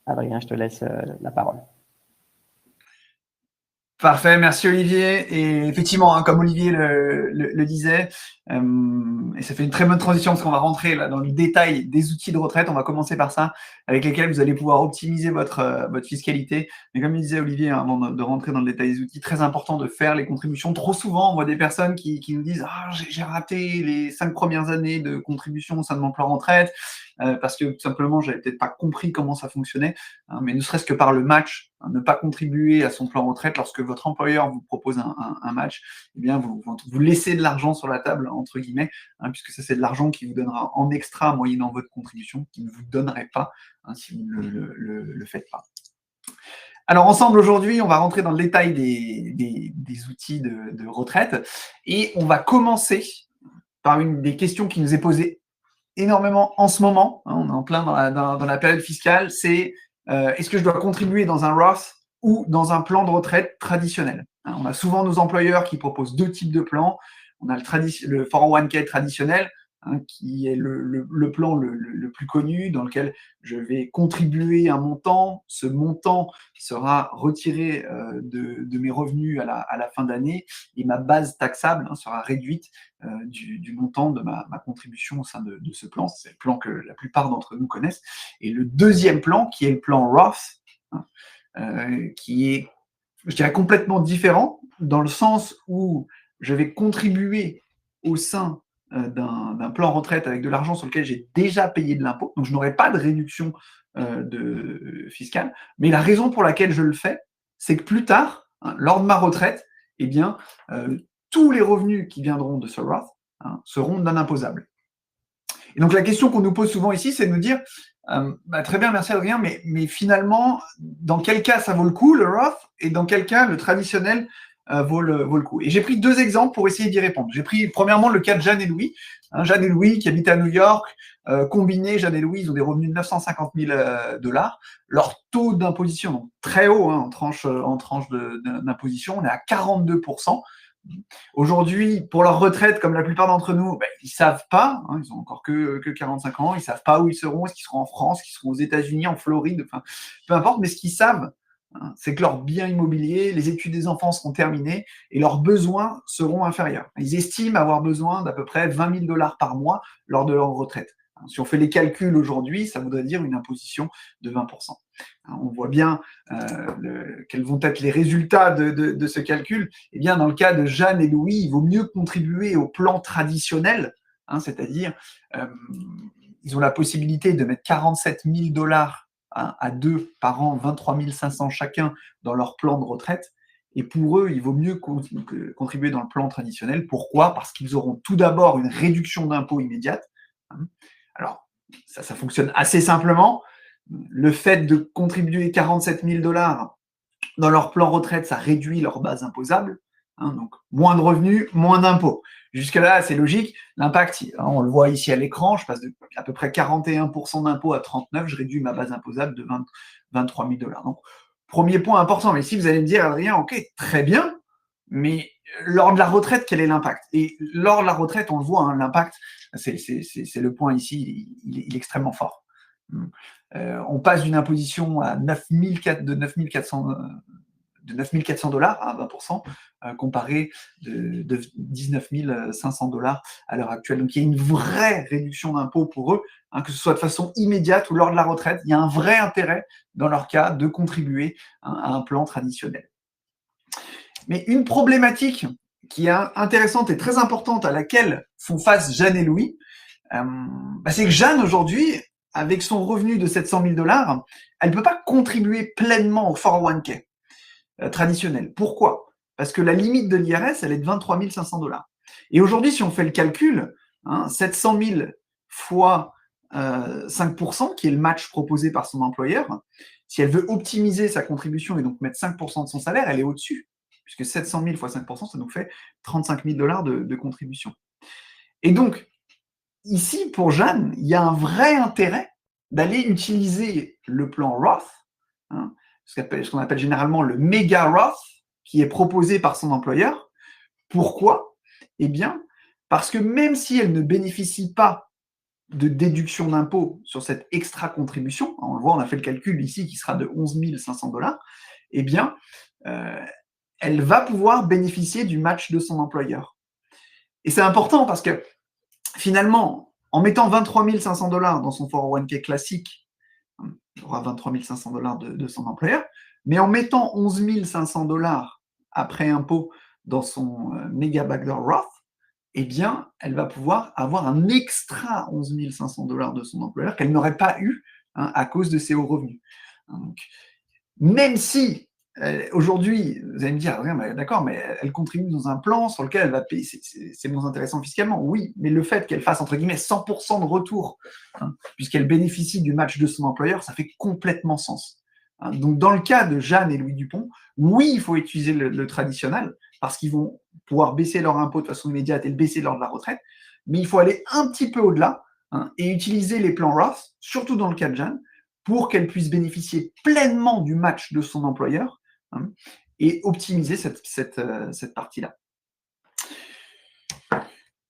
Adrien, je te laisse la parole. Parfait, merci Olivier. Et effectivement, hein, comme Olivier le disait, et ça fait une très bonne transition parce qu'on va rentrer là, dans le détail des outils de retraite. On va commencer par ça, avec lesquels vous allez pouvoir optimiser votre fiscalité. Mais comme le disait Olivier, hein, avant de rentrer dans le détail des outils, très important de faire les contributions. Trop souvent, on voit des personnes qui nous disent « Ah, j'ai raté les 5 premières années de contribution au sein de mon plan retraite. » Parce que tout simplement, j'avais peut-être pas compris comment ça fonctionnait, hein, mais ne serait-ce que par le match, hein, ne pas contribuer à son plan retraite lorsque votre employeur vous propose un match, eh bien vous laissez de l'argent sur la table, entre guillemets, hein, puisque ça c'est de l'argent qui vous donnera en extra moyennant votre contribution, qui ne vous donnerait pas, hein, si vous ne le faites pas. Alors ensemble aujourd'hui, on va rentrer dans le détail des outils de retraite et on va commencer par une des questions qui nous est posée énormément en ce moment. On est en plein dans la période fiscale. C'est est-ce que je dois contribuer dans un Roth ou dans un plan de retraite traditionnel? On a souvent nos employeurs qui proposent deux types de plans. On a le 401k traditionnel, qui est le plan le plus connu, dans lequel je vais contribuer un montant. Ce montant sera retiré de mes revenus à la fin d'année et ma base taxable sera réduite du montant de ma contribution au sein de ce plan. C'est le plan que la plupart d'entre nous connaissent. Et le deuxième plan, qui est le plan Roth, qui est, je dirais, complètement différent, dans le sens où je vais contribuer au sein d'un plan retraite avec de l'argent sur lequel j'ai déjà payé de l'impôt, donc je n'aurai pas de réduction fiscale, mais la raison pour laquelle je le fais, c'est que plus tard, lors de ma retraite, eh bien, tous les revenus qui viendront de ce Roth seront non imposables. Et donc la question qu'on nous pose souvent ici, c'est de nous dire, très bien, merci Adrien, mais finalement, dans quel cas ça vaut le coup, le Roth, et dans quel cas le traditionnel vaut le coup. Et j'ai pris deux exemples pour essayer d'y répondre. J'ai pris premièrement le cas de Jeanne et Louis. Jeanne et Louis qui habitent à New York, combinés, Jeanne et Louis, ils ont des revenus de 950 000 $. Leur taux d'imposition, donc très haut en tranche d'imposition, on est à 42%. Aujourd'hui, pour leur retraite, comme la plupart d'entre nous, ils ne savent pas, ils ont encore que 45 ans, ils ne savent pas où ils seront, est-ce qu'ils seront en France, est-ce qu'ils seront aux États-Unis, en Floride, enfin, peu importe, mais ce qu'ils savent, c'est que leurs biens immobiliers, les études des enfants seront terminées et leurs besoins seront inférieurs. Ils estiment avoir besoin d'à peu près 20 000 $ par mois lors de leur retraite. Si on fait les calculs aujourd'hui, ça voudrait dire une imposition de 20%. On voit bien quels vont être les résultats de ce calcul. Eh bien, dans le cas de Jeanne et Louis, il vaut mieux contribuer au plan traditionnel, c'est-à-dire ils ont la possibilité de mettre 47 000 $ à deux par an, 23 500 chacun dans leur plan de retraite. Et pour eux, il vaut mieux contribuer dans le plan traditionnel. Pourquoi? Parce qu'ils auront tout d'abord une réduction d'impôt immédiate. Alors, ça fonctionne assez simplement. Le fait de contribuer 47 000 $ dans leur plan retraite, ça réduit leur base imposable. Donc, moins de revenus, moins d'impôts. Jusque-là, c'est logique. L'impact, on le voit ici à l'écran, je passe de à peu près 41% d'impôts à 39%, je réduis ma base imposable de 23 000 $. Donc, premier point important. Mais si vous allez me dire, Adrien, ok, très bien, mais lors de la retraite, quel est l'impact? Et lors de la retraite, on le voit, l'impact, c'est le point ici, il est extrêmement fort. On passe d'une imposition à 9 400 $ à 20%, comparé de 19 500 $ à l'heure actuelle. Donc il y a une vraie réduction d'impôt pour eux, que ce soit de façon immédiate ou lors de la retraite. Il y a un vrai intérêt, dans leur cas, de contribuer à un plan traditionnel. Mais une problématique qui est intéressante et très importante à laquelle font face Jeanne et Louis, c'est que Jeanne, aujourd'hui, avec son revenu de 700 000 $, elle ne peut pas contribuer pleinement au 401k traditionnel. Pourquoi? Parce que la limite de l'IRS, elle est de 23 500 $. Et aujourd'hui, si on fait le calcul, 700 000 fois 5%, qui est le match proposé par son employeur, si elle veut optimiser sa contribution et donc mettre 5% de son salaire, elle est au-dessus, puisque 700 000 fois 5%, ça nous fait 35 000 $ de contribution. Et donc, ici, pour Jeanne, il y a un vrai intérêt d'aller utiliser le plan Roth, ce qu'on appelle généralement le méga Roth, qui est proposé par son employeur. Pourquoi? Eh bien, parce que même si elle ne bénéficie pas de déduction d'impôt sur cette extra contribution, on le voit, on a fait le calcul ici qui sera de 11 500 $, eh bien, elle va pouvoir bénéficier du match de son employeur. Et c'est important parce que finalement, en mettant 23 500 $ dans son 401k classique, il aura 23 500 $ de son employeur, mais en mettant 11 500 $ après impôt dans son méga backdoor Roth, eh bien, elle va pouvoir avoir un extra 11 500 $ de son employeur qu'elle n'aurait pas eu à cause de ses hauts revenus. Donc, même si aujourd'hui, vous allez me dire, d'accord, mais elle contribue dans un plan sur lequel elle va payer, c'est moins intéressant fiscalement, oui, mais le fait qu'elle fasse, entre guillemets, 100% de retour, puisqu'elle bénéficie du match de son employeur, ça fait complètement sens. Donc, dans le cas de Jeanne et Louis Dupont, oui, il faut utiliser le traditionnel parce qu'ils vont pouvoir baisser leur impôt de façon immédiate et le baisser lors de la retraite, mais il faut aller un petit peu au-delà et utiliser les plans Roth, surtout dans le cas de Jeanne, pour qu'elle puisse bénéficier pleinement du match de son employeur et optimiser cette partie-là.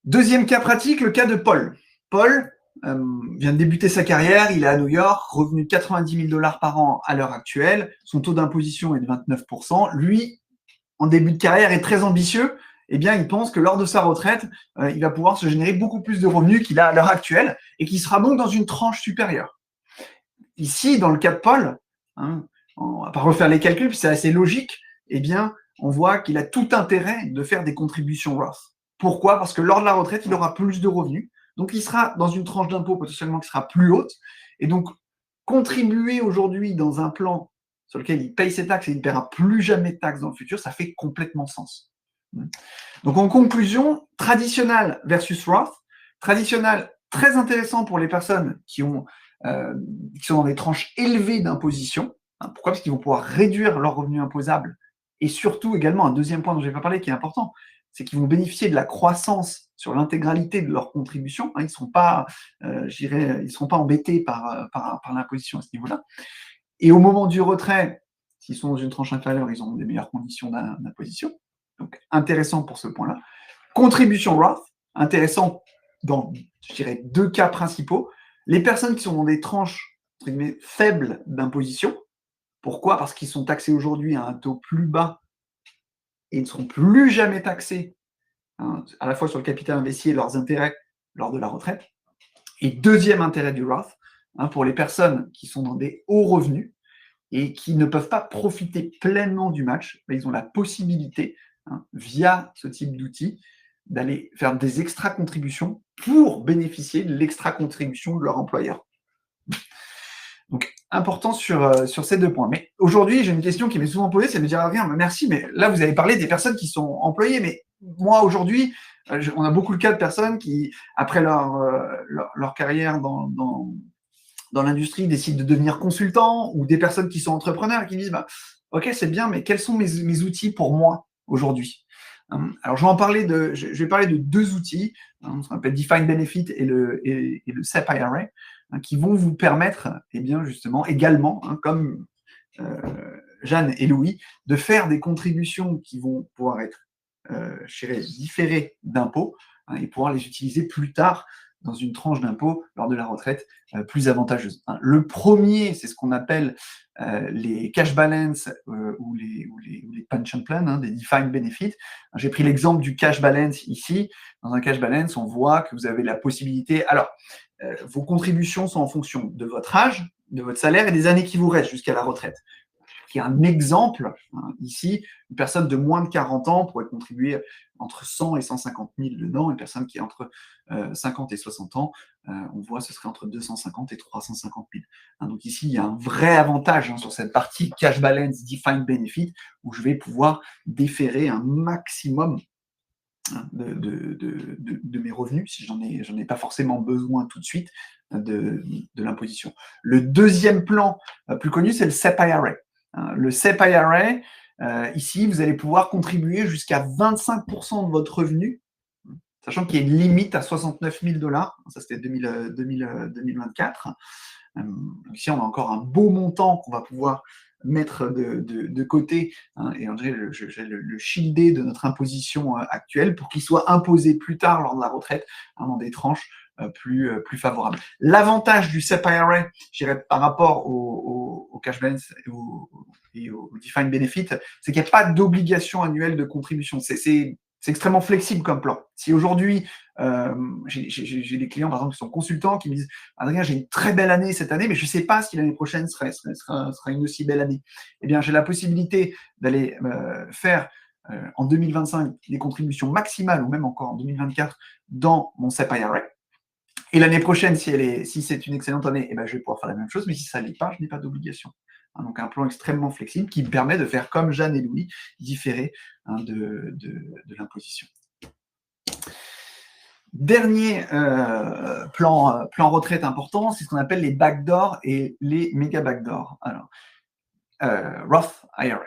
Deuxième cas pratique, le cas de Paul. Paul vient de débuter sa carrière, il est à New York, revenu de 90 000 $ par an à l'heure actuelle, son taux d'imposition est de 29%. Lui, en début de carrière, est très ambitieux. Eh bien, il pense que lors de sa retraite, il va pouvoir se générer beaucoup plus de revenus qu'il a à l'heure actuelle et qu'il sera donc dans une tranche supérieure. Ici, dans le cas de Paul, on va pas refaire les calculs, puis c'est assez logique, eh bien, on voit qu'il a tout intérêt de faire des contributions Roth. Pourquoi ? Parce que lors de la retraite, il aura plus de revenus, donc il sera dans une tranche d'impôt potentiellement qui sera plus haute, et donc contribuer aujourd'hui dans un plan sur lequel il paye ses taxes et il ne paiera plus jamais de taxes dans le futur, ça fait complètement sens. Donc en conclusion, traditionnel versus Roth, traditionnel très intéressant pour les personnes qui sont dans des tranches élevées d'imposition. Pourquoi ? Parce qu'ils vont pouvoir réduire leurs revenus imposables. Et surtout, également, un deuxième point dont je n'ai pas parlé qui est important, c'est qu'ils vont bénéficier de la croissance sur l'intégralité de leur contribution. Ils ne seront pas, embêtés par l'imposition à ce niveau-là. Et au moment du retrait, s'ils sont dans une tranche inférieure, ils auront des meilleures conditions d'imposition. Donc, intéressant pour ce point-là. Contribution Roth, intéressant dans, je dirais, deux cas principaux. Les personnes qui sont dans des tranches entre guillemets, faibles d'imposition. Pourquoi ? Parce qu'ils sont taxés aujourd'hui à un taux plus bas et ils ne seront plus jamais taxés à la fois sur le capital investi et leurs intérêts lors de la retraite. Et deuxième intérêt du Roth, pour les personnes qui sont dans des hauts revenus et qui ne peuvent pas profiter pleinement du match, ils ont la possibilité, via ce type d'outils, d'aller faire des extra-contributions pour bénéficier de l'extra-contribution de leur employeur. Donc, important sur ces deux points. Mais aujourd'hui, j'ai une question qui m'est souvent posée, c'est de me dire, Adrien, merci, mais là, vous avez parlé des personnes qui sont employées, mais moi, aujourd'hui, on a beaucoup le cas de personnes qui, après leur carrière dans l'industrie, décident de devenir consultants, ou des personnes qui sont entrepreneurs et qui disent, ok, c'est bien, mais quels sont mes outils pour moi aujourd'hui ? Alors, je vais parler de deux outils, ce qu'on appelle Defined Benefit et le SEP IRA, qui vont vous permettre, justement, également, comme Jeanne et Louis, de faire des contributions qui vont pouvoir être différées d'impôts et pouvoir les utiliser plus tard dans une tranche d'impôt lors de la retraite plus avantageuse. Le premier, c'est ce qu'on appelle les cash balance ou les pension plans, des defined benefits. J'ai pris l'exemple du cash balance ici. Dans un cash balance, on voit que vous avez la possibilité... Alors, vos contributions sont en fonction de votre âge, de votre salaire et des années qui vous restent jusqu'à la retraite. Il y a un exemple, ici, une personne de moins de 40 ans pourrait contribuer entre 100 et 150 000 dedans, une personne qui est entre 50 et 60 ans, on voit ce serait entre 250 et 350 000. Donc ici, il y a un vrai avantage sur cette partie cash balance defined benefit où je vais pouvoir déférer un maximum de mes revenus, si j'en ai pas forcément besoin tout de suite de l'imposition. Le deuxième plan plus connu, c'est le SEP IRA. Le SEP IRA, ici, vous allez pouvoir contribuer jusqu'à 25% de votre revenu, sachant qu'il y a une limite à 69 000 $. Ça, c'était 2024. Ici, on a encore un beau montant qu'on va pouvoir mettre de côté, et j'ai le shieldé de notre imposition actuelle pour qu'il soit imposé plus tard lors de la retraite dans des tranches plus favorables. L'avantage du SEP IRA, je dirais, par rapport au cash balance et au defined benefit, c'est qu'il n'y a pas d'obligation annuelle de contribution. C'est extrêmement flexible comme plan. Si aujourd'hui, j'ai des clients, par exemple, qui sont consultants, qui me disent « Adrien, j'ai une très belle année cette année, mais je ne sais pas si l'année prochaine sera une aussi belle année. » Eh bien, j'ai la possibilité d'aller faire en 2025 des contributions maximales, ou même encore en 2024, dans mon SEP IRA. Et l'année prochaine, si c'est une excellente année, je vais pouvoir faire la même chose, mais si ça ne l'est pas, je n'ai pas d'obligation. Donc un plan extrêmement flexible qui me permet de faire comme Jeanne et Louis, différer de l'imposition. Dernier plan retraite important, c'est ce qu'on appelle les backdoors et les méga backdoors. Alors, Roth IRA.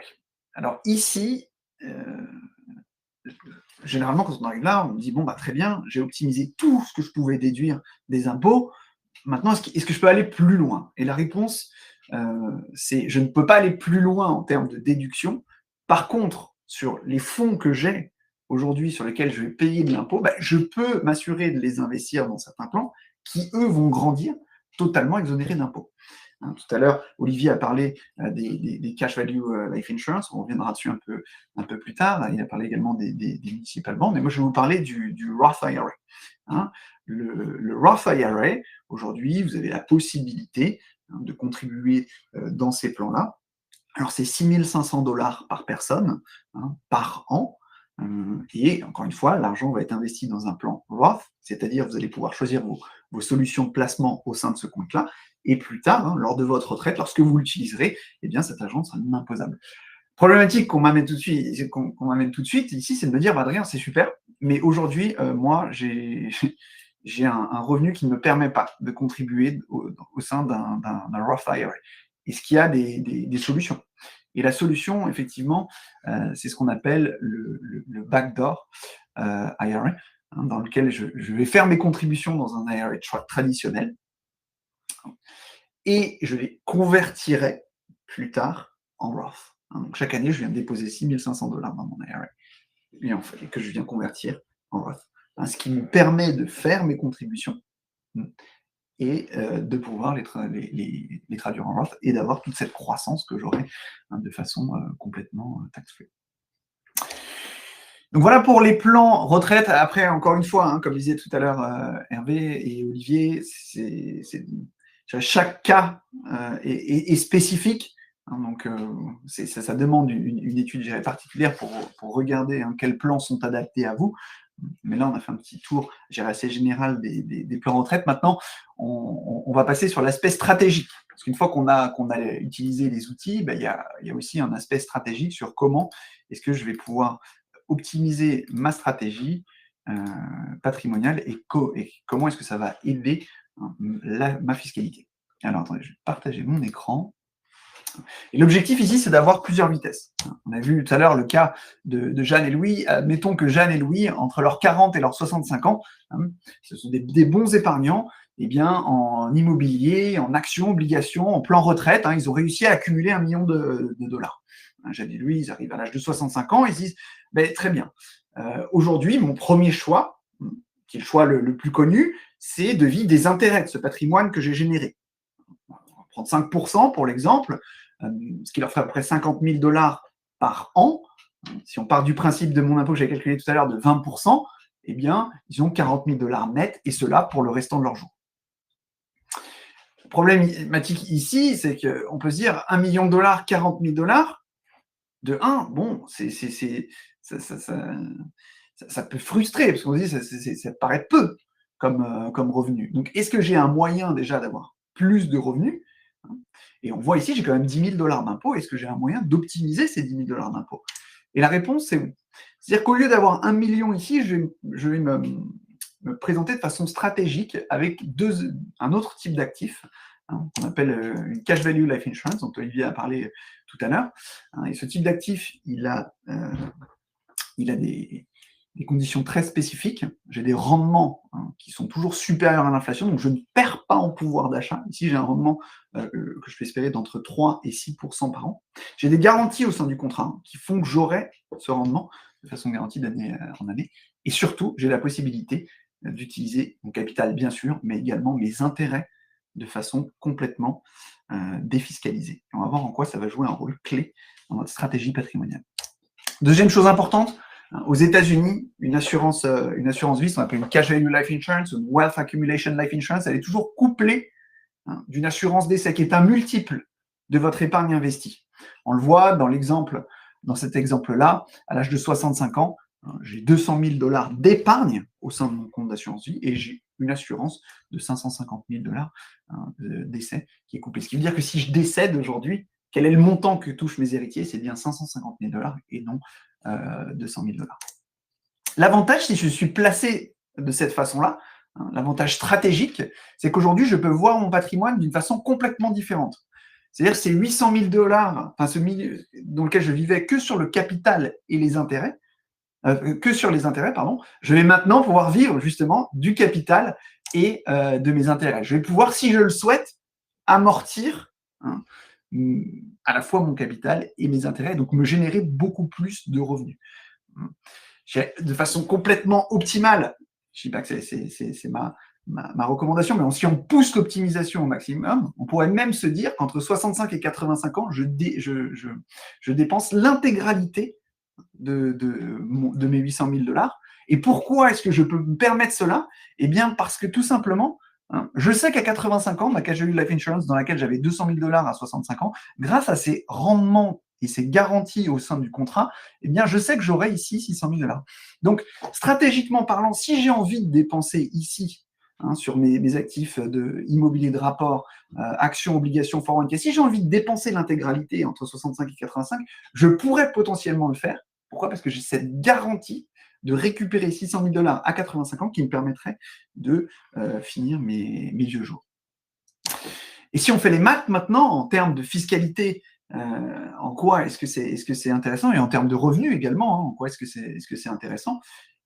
Alors ici, généralement, quand on arrive là, on me dit, bon, bah, très bien, j'ai optimisé tout ce que je pouvais déduire des impôts. Maintenant, est-ce que je peux aller plus loin? Et la réponse, c'est je ne peux pas aller plus loin en termes de déduction. Par contre, sur les fonds que j'ai aujourd'hui sur lesquels je vais payer de l'impôt, bah, je peux m'assurer de les investir dans certains plans qui, eux, vont grandir totalement exonérés d'impôts. Hein, tout à l'heure, Olivier a parlé des cash value life insurance, on reviendra dessus un peu plus tard. Il a parlé également des municipal bonds, mais moi je vais vous parler du Roth IRA. Hein, le Roth IRA, aujourd'hui, vous avez la possibilité de contribuer dans ces plans-là. Alors, c'est 6 500 $ par personne, par an. Et encore une fois, l'argent va être investi dans un plan Roth, c'est-à-dire vous allez pouvoir choisir vos solutions de placement au sein de ce compte-là. Et plus tard, lors de votre retraite, lorsque vous l'utiliserez, eh bien, cet argent sera non imposable. Problématique qu'on m'amène tout de suite, ici, c'est de me dire, Adrien, c'est super, mais aujourd'hui, moi, j'ai un revenu qui ne me permet pas de contribuer au sein d'un Roth IRA. Est-ce qu'il y a des solutions? Et la solution, effectivement, c'est ce qu'on appelle le backdoor IRA, dans lequel je vais faire mes contributions dans un IRA traditionnel et je les convertirai plus tard en Roth. Donc chaque année, je viens déposer 6 500 $ dans mon IRA et que je viens convertir en Roth. Ce qui me permet de faire mes contributions et de pouvoir les traduire en Roth et d'avoir toute cette croissance que j'aurai de façon complètement tax-free. Donc voilà pour les plans retraite. Après, encore une fois, comme disait tout à l'heure Hervé et Olivier, chaque cas est spécifique. Donc ça demande une étude particulière pour regarder quels plans sont adaptés à vous. Mais là, on a fait un petit tour assez général des plans retraite. Maintenant, on va passer sur l'aspect stratégique. Parce qu'une fois qu'on a utilisé les outils, il y a aussi un aspect stratégique sur comment est-ce que je vais pouvoir optimiser ma stratégie patrimoniale et comment est-ce que ça va aider ma fiscalité. Alors, attendez, je vais partager mon écran. Et l'objectif ici, c'est d'avoir plusieurs vitesses. On a vu tout à l'heure le cas de Jeanne et Louis. Mettons que Jeanne et Louis, entre leurs 40 et leurs 65 ans, ce sont des bons épargnants, eh bien, en immobilier, en actions, obligations, en plan retraite, ils ont réussi à accumuler 1 million de dollars. Jeanne et Louis, ils arrivent à l'âge de 65 ans, ils disent, très bien, aujourd'hui, mon premier choix, qui est le choix le plus connu, c'est de vivre des intérêts de ce patrimoine que j'ai généré. On va prendre 5% pour l'exemple, ce qui leur ferait à peu près 50 000 $ par an. Si on part du principe de mon impôt que j'ai calculé tout à l'heure de 20%, eh bien, ils ont 40 000 $ net, et cela pour le restant de leur jour. Le problématique ici, c'est qu'on peut se dire 1 million de dollars, 40 000 $, de 1, bon, ça peut frustrer, parce qu'on se dit ça paraît peu comme revenu. Donc, est-ce que j'ai un moyen déjà d'avoir plus de revenus? Et on voit ici, j'ai quand même 10 000 $ d'impôts. Est-ce que j'ai un moyen d'optimiser ces 10 000 $ d'impôts? Et la réponse, c'est oui. C'est-à-dire qu'au lieu d'avoir 1 million ici, je vais me présenter de façon stratégique avec un autre type d'actif, qu'on appelle une cash value life insurance, dont Olivier a parlé tout à l'heure. Et ce type d'actif, il a des conditions très spécifiques. J'ai des rendements qui sont toujours supérieurs à l'inflation, donc je ne perds pas en pouvoir d'achat. Ici, j'ai un rendement que je peux espérer d'entre 3 et 6% par an. J'ai des garanties au sein du contrat qui font que j'aurai ce rendement de façon garantie d'année en année. Et surtout, j'ai la possibilité d'utiliser mon capital, bien sûr, mais également mes intérêts de façon complètement défiscalisée. Et on va voir en quoi ça va jouer un rôle clé dans notre stratégie patrimoniale. Deuxième chose importante, aux États-Unis, une assurance vie, ce qu'on appelle une cash value life insurance, une wealth accumulation life insurance, elle est toujours couplée d'une assurance décès qui est un multiple de votre épargne investie. On le voit dans cet exemple-là, à l'âge de 65 ans, j'ai 200 000 $ d'épargne au sein de mon compte d'assurance vie et j'ai une assurance de 550 000 $ de décès qui est couplée. Ce qui veut dire que si je décède aujourd'hui, quel est le montant que touchent mes héritiers? C'est bien 550 000 $ et non 200 000 $. L'avantage, si je suis placé de cette façon-là, l'avantage stratégique, c'est qu'aujourd'hui, je peux voir mon patrimoine d'une façon complètement différente. C'est-à-dire ces 800 000 $, enfin ce milieu dans lequel je vivais que sur le capital et les intérêts, que sur les intérêts, pardon, je vais maintenant pouvoir vivre justement du capital et de mes intérêts. Je vais pouvoir, si je le souhaite, amortir à la fois mon capital et mes intérêts, donc me générer beaucoup plus de revenus. De façon complètement optimale, je ne dis pas que c'est ma recommandation, mais si on pousse l'optimisation au maximum, on pourrait même se dire qu'entre 65 et 85 ans, je dépense l'intégralité de mes 800 000 $. Et pourquoi est-ce que je peux me permettre cela? Eh bien, parce que tout simplement, je sais qu'à 85 ans, ma Casual Life Insurance, dans laquelle j'avais 200 000 $ à 65 ans, grâce à ces rendements et ces garanties au sein du contrat, eh bien, je sais que j'aurai ici 600 000 $. Donc, stratégiquement parlant, si j'ai envie de dépenser ici, sur mes actifs immobilier de rapport, actions, obligations, 401k, si j'ai envie de dépenser l'intégralité entre 65 et 85, je pourrais potentiellement le faire. Pourquoi? Parce que j'ai cette garantie de récupérer 600 000 $ à 85 ans qui me permettrait de finir mes vieux jours. Et si on fait les maths maintenant en termes de fiscalité, en quoi est-ce que c'est intéressant, et en termes de revenus également, en quoi est-ce que c'est intéressant?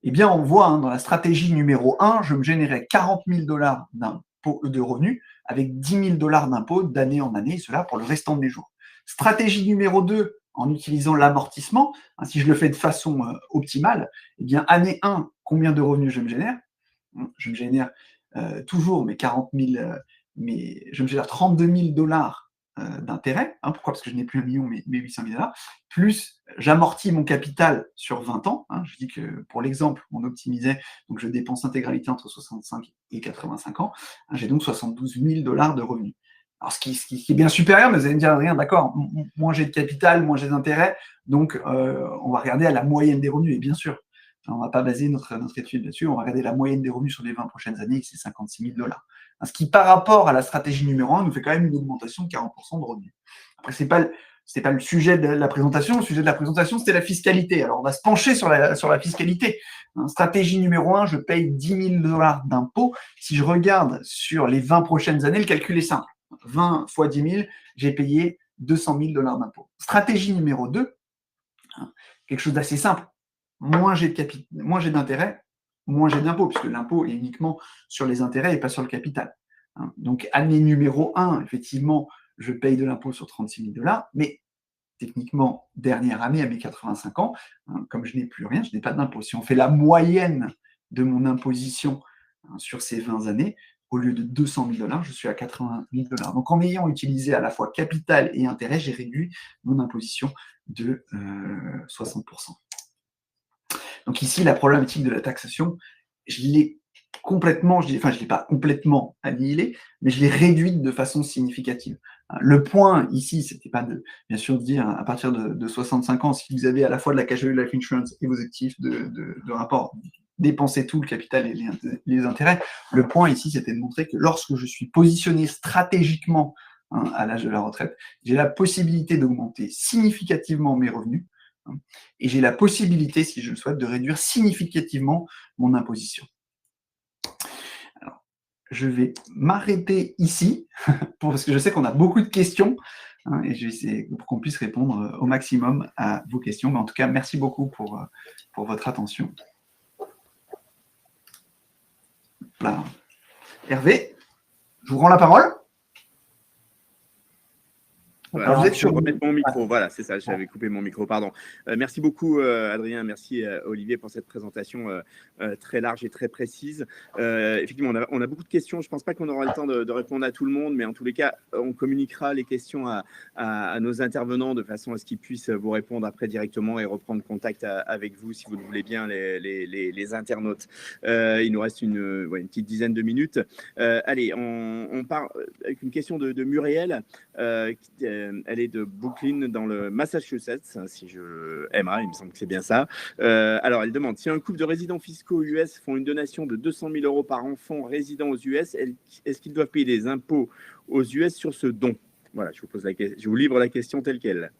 Eh bien, on voit dans la stratégie numéro 1, je me générais 40 000 $ de revenus avec 10 000 $ d'impôts d'année en année, et cela pour le restant de mes jours. Stratégie numéro 2, en utilisant l'amortissement, si je le fais de façon optimale, eh bien, année 1, combien de revenus je me génère? Je me génère toujours mes 40 000, je me génère 32 000 $ d'intérêt. Pourquoi? Parce que je n'ai plus 1 million, mais 800 000 $. Plus, j'amortis mon capital sur 20 ans. Je dis que pour l'exemple, on optimisait, donc je dépense l'intégralité entre 65 et 85 ans. J'ai donc 72 000 $ de revenus. Alors, ce qui est bien supérieur, mais vous allez me dire, rien, d'accord, moins j'ai de capital, moins j'ai d'intérêt, donc on va regarder à la moyenne des revenus, et bien sûr, on ne va pas baser notre étude là-dessus, on va regarder la moyenne des revenus sur les 20 prochaines années, et c'est 56 000 $. Ce qui, par rapport à la stratégie numéro 1, nous fait quand même une augmentation de 40% de revenus. Après, ce n'est pas le sujet de la présentation. Le sujet de la présentation, c'était la fiscalité. Alors, on va se pencher sur la fiscalité. Stratégie numéro 1, je paye 10 000 $ d'impôts. Si je regarde sur les 20 prochaines années, le calcul est simple. 20 fois 10 000, j'ai payé 200 000 $ d'impôts. Stratégie numéro 2, quelque chose d'assez simple. Moins j'ai d'intérêt, moins j'ai d'impôts, puisque l'impôt est uniquement sur les intérêts et pas sur le capital. Donc, année numéro 1, effectivement, je paye de l'impôt sur 36 000 $, mais techniquement, dernière année, à mes 85 ans, comme je n'ai plus rien, je n'ai pas d'impôt. Si on fait la moyenne de mon imposition sur ces 20 années, au lieu de 200 000 $, je suis à 80 000 $. Donc, en ayant utilisé à la fois capital et intérêt, j'ai réduit mon imposition de 60%. Donc ici, la problématique de la taxation, je l'ai complètement, je ne l'ai pas complètement annihilée, mais je l'ai réduite de façon significative. Le point ici, c'était pas bien sûr de dire à partir de 65 ans, si vous avez à la fois de la Casual Life Insurance et vos actifs de rapport, dépensez tout le capital et les intérêts. Le point ici, c'était de montrer que lorsque je suis positionné stratégiquement à l'âge de la retraite, j'ai la possibilité d'augmenter significativement mes revenus, et j'ai la possibilité, si je le souhaite, de réduire significativement mon imposition. Alors, je vais m'arrêter ici, parce que je sais qu'on a beaucoup de questions, et je vais essayer pour qu'on puisse répondre au maximum à vos questions. Mais en tout cas, merci beaucoup pour votre attention. Voilà. Hervé, je vous rends la parole. Voilà, je vais remettre mon micro. Voilà, c'est ça, j'avais coupé mon micro, pardon. Merci beaucoup, Adrien. Merci, Olivier, pour cette présentation très large et très précise. Effectivement, on a beaucoup de questions. Je ne pense pas qu'on aura le temps de répondre à tout le monde, mais en tous les cas, on communiquera les questions à nos intervenants de façon à ce qu'ils puissent vous répondre après directement et reprendre contact avec vous, si vous le voulez bien, les internautes. Il nous reste une petite dizaine de minutes. Allez, on part avec une question de Muriel. Elle est de Brooklyn, dans le Massachusetts, si je MA, il me semble que c'est bien ça. Alors, elle demande, si un couple de résidents fiscaux US font une donation de 200 000 € par enfant résident aux US, est-ce qu'ils doivent payer des impôts aux US sur ce don? Voilà, je vous livre la question telle qu'elle.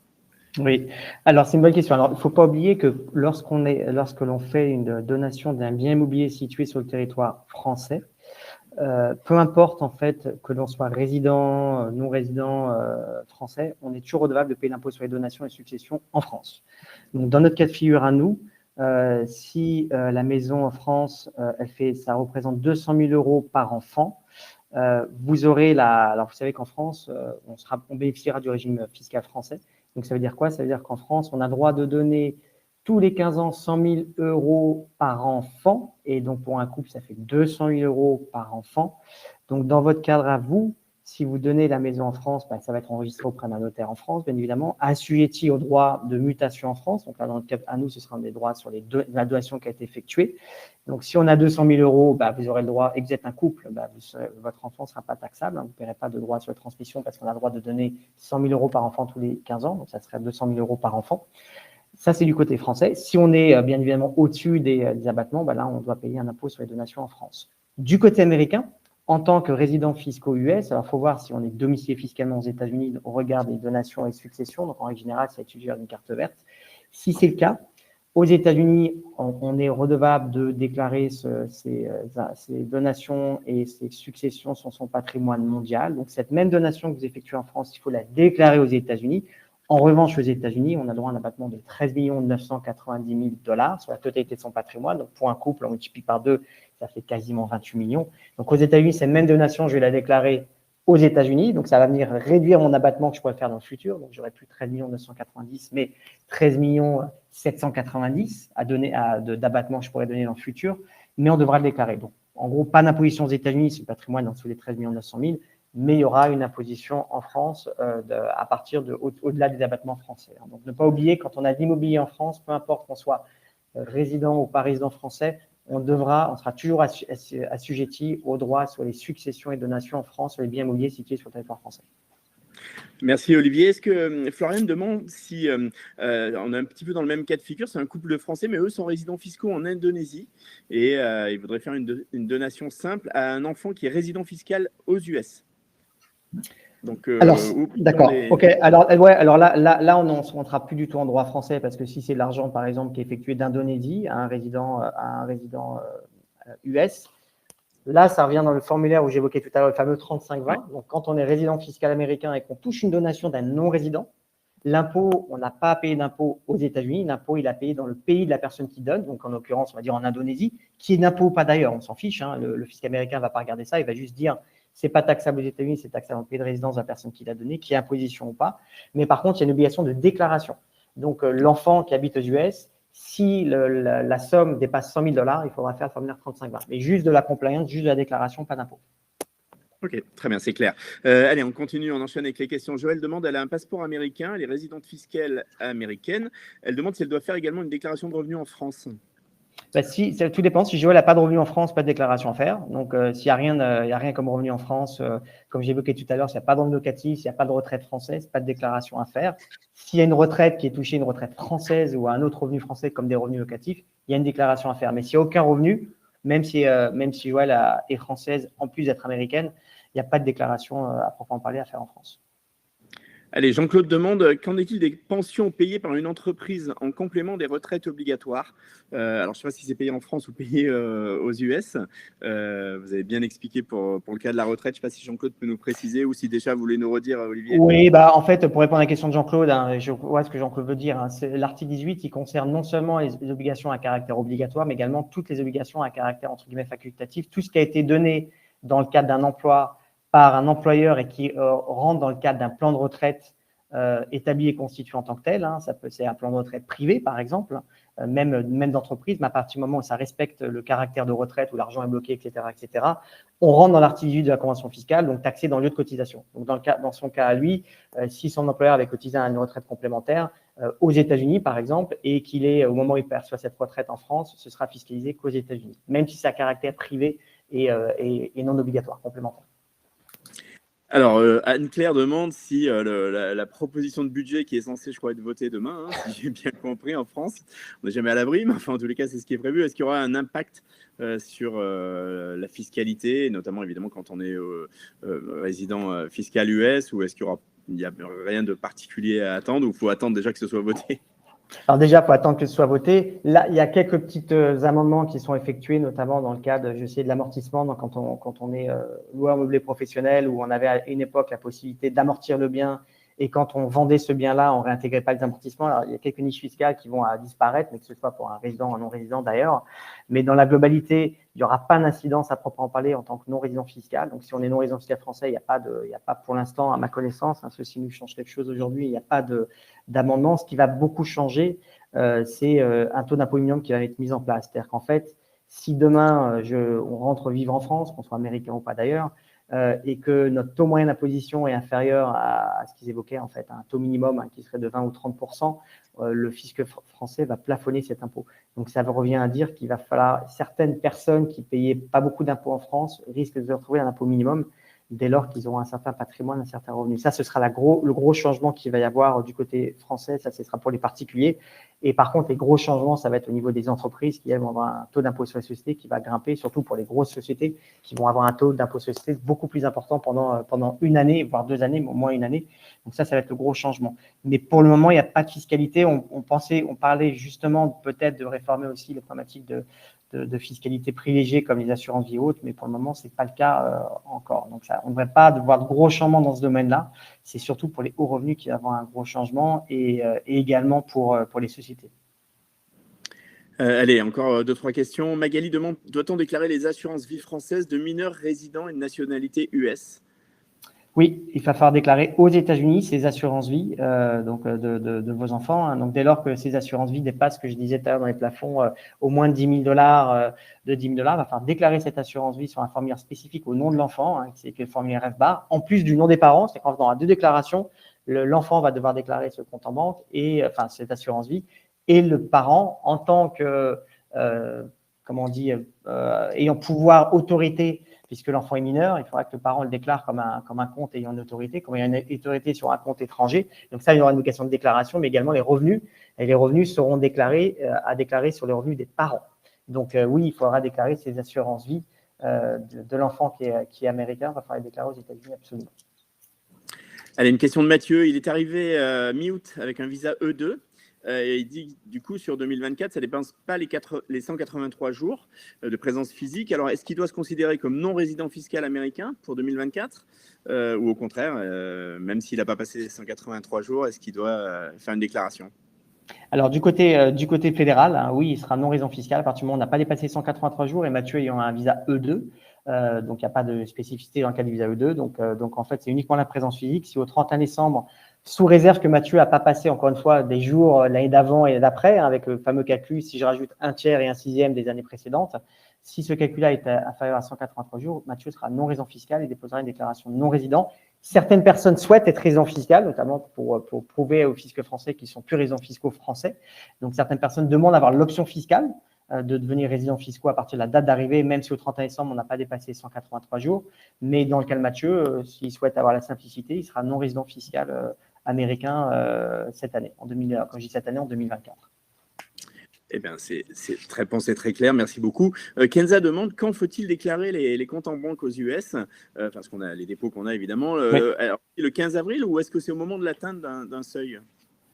Oui, alors c'est une bonne question. Alors, il ne faut pas oublier que lorsque l'on fait une donation d'un bien immobilier situé sur le territoire français, peu importe en fait que l'on soit résident, non résident français, on est toujours redevable de payer l'impôt sur les donations et successions en France. Donc dans notre cas de figure à nous, si la maison en France, ça représente 200 000 € par enfant, vous aurez alors vous savez qu'en France, on bénéficiera du régime fiscal français. Donc ça veut dire quoi? Ça veut dire qu'en France, on a droit de donner tous les 15 ans 100 000 € par enfant. Et donc pour un couple, ça fait 200 000 € par enfant. Donc dans votre cadre à vous, si vous donnez la maison en France, ça va être enregistré auprès d'un notaire en France, bien évidemment, assujetti aux droits de mutation en France. Donc là, dans notre cas à nous, ce sera des droits sur la donation qui a été effectuée. Donc, si on a 200 000 €, vous aurez le droit, et que vous êtes un couple, votre enfant ne sera pas taxable. Vous ne paierez pas de droit sur la transmission parce qu'on a le droit de donner 100 000 € par enfant tous les 15 ans. Donc, ça serait 200 000 € par enfant. Ça, c'est du côté français. Si on est bien évidemment au-dessus des abattements, là, on doit payer un impôt sur les donations en France. Du côté américain, en tant que résident fiscaux US, alors il faut voir si on est domicilié fiscalement aux États-Unis au regard des donations et successions. Donc, en règle générale, ça étudie une carte verte. Si c'est le cas, aux États-Unis, on est redevable de déclarer ces donations et ces successions sur son patrimoine mondial. Donc, cette même donation que vous effectuez en France, il faut la déclarer aux États-Unis. En revanche, aux États-Unis, on a droit à un abattement de 13 990 000 $ sur la totalité de son patrimoine. Donc, pour un couple, on multiplie par 2, ça fait quasiment 28 millions. Donc, aux États-Unis, cette même donation, je vais la déclarer aux États-Unis. Donc, ça va venir réduire mon abattement que je pourrais faire dans le futur. Donc, j'aurai plus 13 990 000, mais 13 790 d'abattement que je pourrais donner dans le futur. Mais on devra le déclarer. Donc, en gros, pas d'imposition aux États-Unis sur le patrimoine en dessous des 13 900 000. Mais il y aura une imposition en France à partir au-delà des abattements français. Donc, ne pas oublier, quand on a de l'immobilier en France, peu importe qu'on soit résident ou pas résident français, on sera toujours assujetti aux droits sur les successions et donations en France sur les biens immobiliers situés sur le territoire français. Merci Olivier. Est-ce que Florian me demande si on est un petit peu dans le même cas de figure, c'est un couple de Français, mais eux sont résidents fiscaux en Indonésie et ils voudraient faire une donation simple à un enfant qui est résident fiscal aux US. Donc, alors, d'accord. Ok. Alors là, on ne rentrera plus du tout en droit français parce que si c'est de l'argent, par exemple, qui est effectué d'Indonésie à un résident US, là, ça revient dans le formulaire où j'évoquais tout à l'heure le fameux 35-20. Ouais. Donc, quand on est résident fiscal américain et qu'on touche une donation d'un non-résident, l'impôt, on n'a pas à payer d'impôt aux États-Unis. L'impôt, il a payé dans le pays de la personne qui donne, donc en l'occurrence, on va dire en Indonésie, qui est d'impôt ou pas d'ailleurs, on s'en fiche. Hein, le fisc américain ne va pas regarder ça, il va juste dire c'est pas taxable aux États-Unis, c'est taxable en pays de résidence de la personne qui l'a donné, qui a imposition ou pas. Mais par contre, il y a une obligation de déclaration. Donc, l'enfant qui habite aux US, si la somme dépasse 100 000 $, il faudra faire le formulaire 35-20. Mais juste de la compliance, juste de la déclaration, pas d'impôt. Ok, très bien, c'est clair. Allez, on continue, on enchaîne avec les questions. Joël demande, elle a un passeport américain, elle est résidente fiscale américaine. Elle demande si elle doit faire également une déclaration de revenus en France. Tout dépend. Si Joël n'a pas de revenus en France, pas de déclaration à faire. Donc, s'il n'y a rien comme revenu en France, comme j'évoquais tout à l'heure, s'il n'y a pas de revenu locatif, s'il n'y a pas de retraite française, pas de déclaration à faire. S'il y a une retraite qui est touchée, une retraite française ou un autre revenu français comme des revenus locatifs, il y a une déclaration à faire. Mais s'il n'y a aucun revenu, même si Joël est française, en plus d'être américaine, il n'y a pas de déclaration à proprement parler à faire en France. Allez, Jean-Claude demande, qu'en est-il des pensions payées par une entreprise en complément des retraites obligatoires? Alors, je ne sais pas si c'est payé en France ou payé aux US. Vous avez bien expliqué pour le cas de la retraite. Je ne sais pas si Jean-Claude peut nous préciser ou si déjà vous voulez nous redire, Olivier. Oui, en fait, pour répondre à la question de Jean-Claude, je vois ce que Jean-Claude veut dire. L'article 18, il concerne non seulement les obligations à caractère obligatoire, mais également toutes les obligations à caractère, entre guillemets, facultatif. Tout ce qui a été donné dans le cadre d'un emploi par un employeur et qui rentre dans le cadre d'un plan de retraite établi et constitué en tant que tel. Hein, c'est un plan de retraite privé, par exemple, même d'entreprise, mais à partir du moment où ça respecte le caractère de retraite, où l'argent est bloqué, etc., on rentre dans l'article 18 de la convention fiscale, donc taxé dans le lieu de cotisation. Donc, dans son cas à lui, si son employeur avait cotisé à une retraite complémentaire aux États-Unis, par exemple, et qu'il est, au moment où il perçoit cette retraite en France, ce sera fiscalisé qu'aux États-Unis, même si c'est à caractère privé et non obligatoire, complémentaire. Alors, Anne-Claire demande si la proposition de budget qui est censée, je crois, être votée demain, hein, si j'ai bien compris, en France, on n'est jamais à l'abri, mais enfin, en tous les cas, c'est ce qui est prévu. Est-ce qu'il y aura un impact sur la fiscalité, notamment, évidemment, quand on est résident fiscal US, ou est-ce qu'il n'y a rien de particulier à attendre, ou il faut attendre déjà que ce soit voté? Alors déjà, il faut attendre que ce soit voté. Là, il y a quelques petits amendements qui sont effectués, notamment dans le cadre, je sais, de l'amortissement. Donc, quand on est loueur meublé professionnel, où on avait à une époque la possibilité d'amortir le bien, et quand on vendait ce bien-là, on ne réintégrait pas les amortissements. Alors, il y a quelques niches fiscales qui vont disparaître, mais que ce soit pour un résident ou un non-résident d'ailleurs. Mais dans la globalité, il n'y aura pas d'incidence à proprement parler en tant que non-résident fiscal. Donc, si on est non-résident fiscal français, il n'y a pas pour l'instant, à ma connaissance, ceci nous change quelque chose aujourd'hui, il n'y a pas d'amendement. Ce qui va beaucoup changer, c'est un taux d'impôt minimum qui va être mis en place. C'est-à-dire qu'en fait, si demain, on rentre vivre en France, qu'on soit américain ou pas d'ailleurs, et que notre taux moyen d'imposition est inférieur à ce qu'ils évoquaient, en fait, un taux minimum qui serait de 20 ou 30%, le fisc français va plafonner cet impôt. Donc, ça revient à dire qu'il va falloir certaines personnes qui payaient pas beaucoup d'impôts en France risquent de se retrouver un impôt minimum dès lors qu'ils auront un certain patrimoine, un certain revenu. Ça, ce sera le gros changement qu'il va y avoir du côté français. Ça, ce sera pour les particuliers. Et par contre, les gros changements, ça va être au niveau des entreprises qui vont avoir un taux d'impôt sur les sociétés qui va grimper, surtout pour les grosses sociétés qui vont avoir un taux d'impôt sur les sociétés beaucoup plus important pendant une année, voire 2 années, mais au moins une année. Donc ça va être le gros changement. Mais pour le moment, il n'y a pas de fiscalité. On parlait justement peut-être de réformer aussi les problématiques de fiscalité privilégiée comme les assurances vie haute, mais pour le moment, ce n'est pas le cas encore. Donc, on ne devrait pas voir de gros changements dans ce domaine-là. C'est surtout pour les hauts revenus qu'il va y avoir un gros changement et également pour les sociétés. Allez, encore 2-3 questions. Magali demande, doit-on déclarer les assurances vie françaises de mineurs résidents et de nationalité US? Oui, il va falloir déclarer aux États-Unis ces assurances vie de vos enfants. Hein. Donc, dès lors que ces assurances vie dépassent ce que je disais tout à l'heure dans les plafonds, au moins de $10 000, de $10 000, il va falloir déclarer cette assurance vie sur un formulaire spécifique au nom de l'enfant, c'est le formulaire FBAR, en plus du nom des parents. C'est qu'en faisant 2 déclarations, l'enfant va devoir déclarer ce compte en banque et cette assurance vie, et le parent, en tant que ayant pouvoir autorité, puisque l'enfant est mineur, il faudra que le parent le déclare comme un compte ayant une autorité, comme ayant une autorité sur un compte étranger. Donc ça, il y aura une obligation de déclaration, mais également les revenus. Et les revenus seront à déclarer sur les revenus des parents. Donc oui, il faudra déclarer ces assurances vie de l'enfant qui est américain. Il va falloir les déclarer aux États-Unis absolument. Allez, une question de Mathieu. Il est arrivé mi-août avec un visa E2. Et il dit du coup sur 2024, ça ne dépense pas les 183 jours de présence physique. Alors, est-ce qu'il doit se considérer comme non-résident fiscal américain pour 2024 ou au contraire, même s'il n'a pas passé les 183 jours, est-ce qu'il doit faire une déclaration? Alors, du côté fédéral, hein, oui, il sera non-résident fiscal à partir du moment où on n'a pas dépassé 183 jours et Mathieu ayant un visa E2. Donc, il n'y a pas de spécificité dans le cas du visa E2. Donc, en fait, c'est uniquement la présence physique. Si au 31 décembre, sous réserve que Mathieu n'a pas passé, encore une fois, des jours l'année d'avant et d'après, hein, avec le fameux calcul, si je rajoute 1/3 et 1/6 des années précédentes, si ce calcul-là est inférieur à 183 jours, Mathieu sera non-résident fiscal et déposera une déclaration de non-résident. Certaines personnes souhaitent être résidents fiscaux, notamment pour prouver au fisc français qu'ils sont plus résidents fiscaux français. Donc, certaines personnes demandent d'avoir l'option fiscale de devenir résidents fiscaux à partir de la date d'arrivée, même si au 31 décembre, on n'a pas dépassé 183 jours. Mais dans le cas de Mathieu, s'il souhaite avoir la simplicité, il sera non-résident fiscal américain cette année, quand je dis cette année, en 2024. Eh bien, c'est réponse est très claire, merci beaucoup. Kenza demande, quand faut-il déclarer les comptes en banque aux US parce qu'on a les dépôts qu'on a évidemment. Oui. Alors, le 15 avril ou est-ce que c'est au moment de l'atteinte d'un seuil?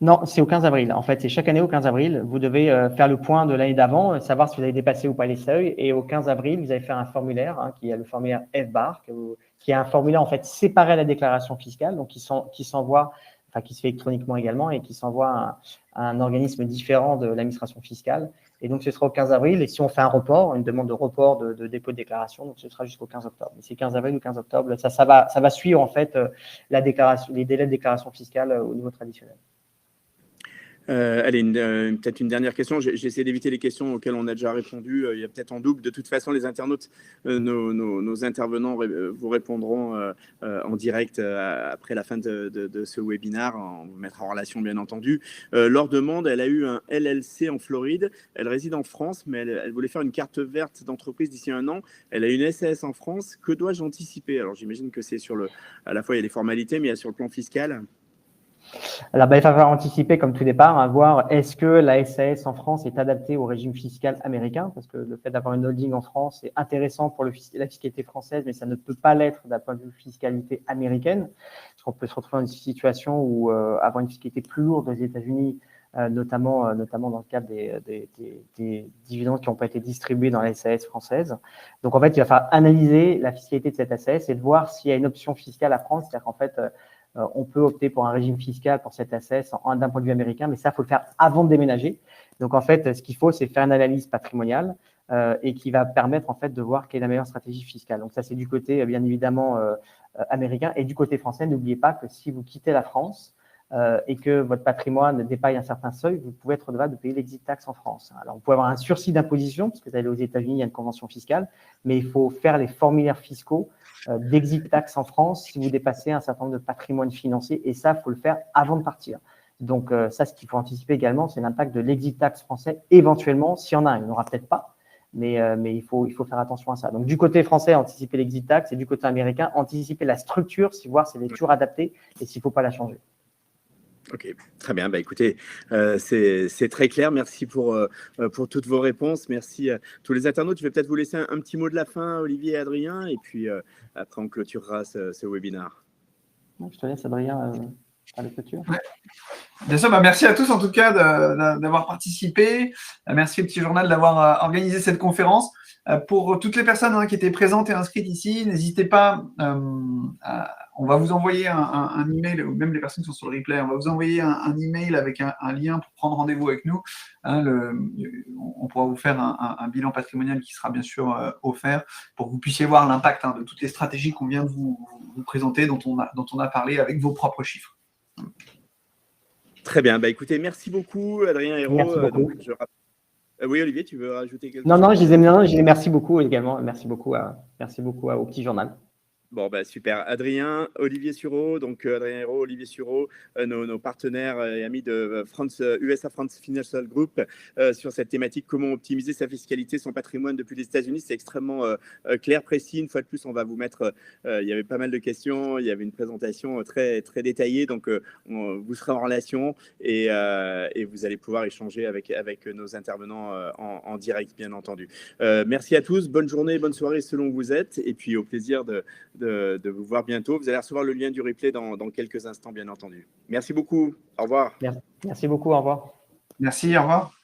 Non, c'est au 15 avril. En fait, c'est chaque année au 15 avril. Vous devez faire le point de l'année d'avant, savoir si vous avez dépassé ou pas les seuils. Et au 15 avril, vous allez faire un formulaire qui est le formulaire FBAR, qui est un formulaire en fait séparé à la déclaration fiscale, donc qui s'envoie, enfin qui se fait électroniquement également et qui s'envoie à un organisme différent de l'administration fiscale. Et donc, ce sera au 15 avril. Et si on fait un report, une demande de report de dépôt de déclaration, donc ce sera jusqu'au 15 octobre. Mais c'est 15 avril ou 15 octobre. Ça va suivre en fait les délais de déclaration fiscale au niveau traditionnel. Allez, peut-être une dernière question. J'essaie d'éviter les questions auxquelles on a déjà répondu. Il y a peut-être en double. De toute façon, les internautes, nos intervenants vous répondront en direct après la fin de ce webinaire. On vous mettra en relation, bien entendu. Laure demande, elle a eu un LLC en Floride. Elle réside en France, mais elle voulait faire une carte verte d'entreprise d'ici 1 an. Elle a une SAS en France. Que dois-je anticiper? Alors, j'imagine que c'est à la fois, il y a des formalités, mais il y a sur le plan fiscal. Alors, il va falloir anticiper comme tout départ, voir est-ce que la SAS en France est adaptée au régime fiscal américain, parce que le fait d'avoir une holding en France est intéressant pour la fiscalité française, mais ça ne peut pas l'être d'un point de vue fiscalité américaine, parce qu'on peut se retrouver dans une situation où avoir une fiscalité plus lourde aux États-Unis notamment dans le cadre des dividendes qui n'ont pas été distribués dans la SAS française. Donc, en fait, il va falloir analyser la fiscalité de cette SAS et de voir s'il y a une option fiscale à prendre. C'est-à-dire qu'en fait, on peut opter pour un régime fiscal pour cette SAS d'un point de vue américain, mais ça, il faut le faire avant de déménager. Donc, en fait, ce qu'il faut, c'est faire une analyse patrimoniale et qui va permettre, en fait, de voir quelle est la meilleure stratégie fiscale. Donc, ça, c'est du côté, bien évidemment, américain. Et du côté français, n'oubliez pas que si vous quittez la France et que votre patrimoine dépasse un certain seuil, vous pouvez être redevable de payer l'exit tax en France. Alors, vous pouvez avoir un sursis d'imposition, parce que vous allez aux États-Unis, il y a une convention fiscale, mais il faut faire les formulaires fiscaux d'exit tax en France si vous dépassez un certain nombre de patrimoine financier. Et ça, il faut le faire avant de partir. Donc, ça, ce qu'il faut anticiper également, c'est l'impact de l'exit tax français, éventuellement, s'il y en a un. Il n'y en aura peut-être pas, mais il faut faire attention à ça. Donc, du côté français, anticiper l'exit tax, et du côté américain, anticiper la structure, voir si elle est toujours adaptée et s'il ne faut pas la changer. Ok, très bien. Bah, écoutez, c'est très clair. Merci pour toutes vos réponses. Merci à tous les internautes. Je vais peut-être vous laisser un petit mot de la fin, Olivier et Adrien, et puis après, on clôturera ce webinaire. Je te laisse, Adrien, à la clôture. Ouais. Bien sûr, merci à tous en tout cas d'avoir participé. Merci au Petit Journal d'avoir organisé cette conférence. Pour toutes les personnes qui étaient présentes et inscrites ici, n'hésitez pas, on va vous envoyer un email, ou même les personnes qui sont sur le replay, on va vous envoyer un email avec un lien pour prendre rendez-vous avec nous. On pourra vous faire un bilan patrimonial qui sera bien sûr offert pour que vous puissiez voir l'impact de toutes les stratégies qu'on vient de vous présenter, dont on a parlé avec vos propres chiffres. Très bien. Bah, écoutez, merci beaucoup, Adrien Hérault. Merci beaucoup. Oui, Olivier, tu veux rajouter quelque chose? Non, je disais merci beaucoup également. Merci beaucoup au Petit Journal. Bon, bah, super. Adrien, Olivier Sureau, donc Adrien Hérault, Olivier Sureau, nos partenaires et amis de USA France Financial Group sur cette thématique, comment optimiser sa fiscalité, son patrimoine depuis les États-Unis. C'est extrêmement clair, précis. Une fois de plus, on va vous mettre, il y avait pas mal de questions, il y avait une présentation très, très détaillée, donc vous serez en relation et vous allez pouvoir échanger avec nos intervenants en direct, bien entendu. Merci à tous, bonne journée, bonne soirée selon où vous êtes, et puis au plaisir de vous voir bientôt. Vous allez recevoir le lien du replay dans quelques instants, bien entendu. Merci beaucoup. Au revoir. Merci beaucoup. Au revoir. Merci, au revoir.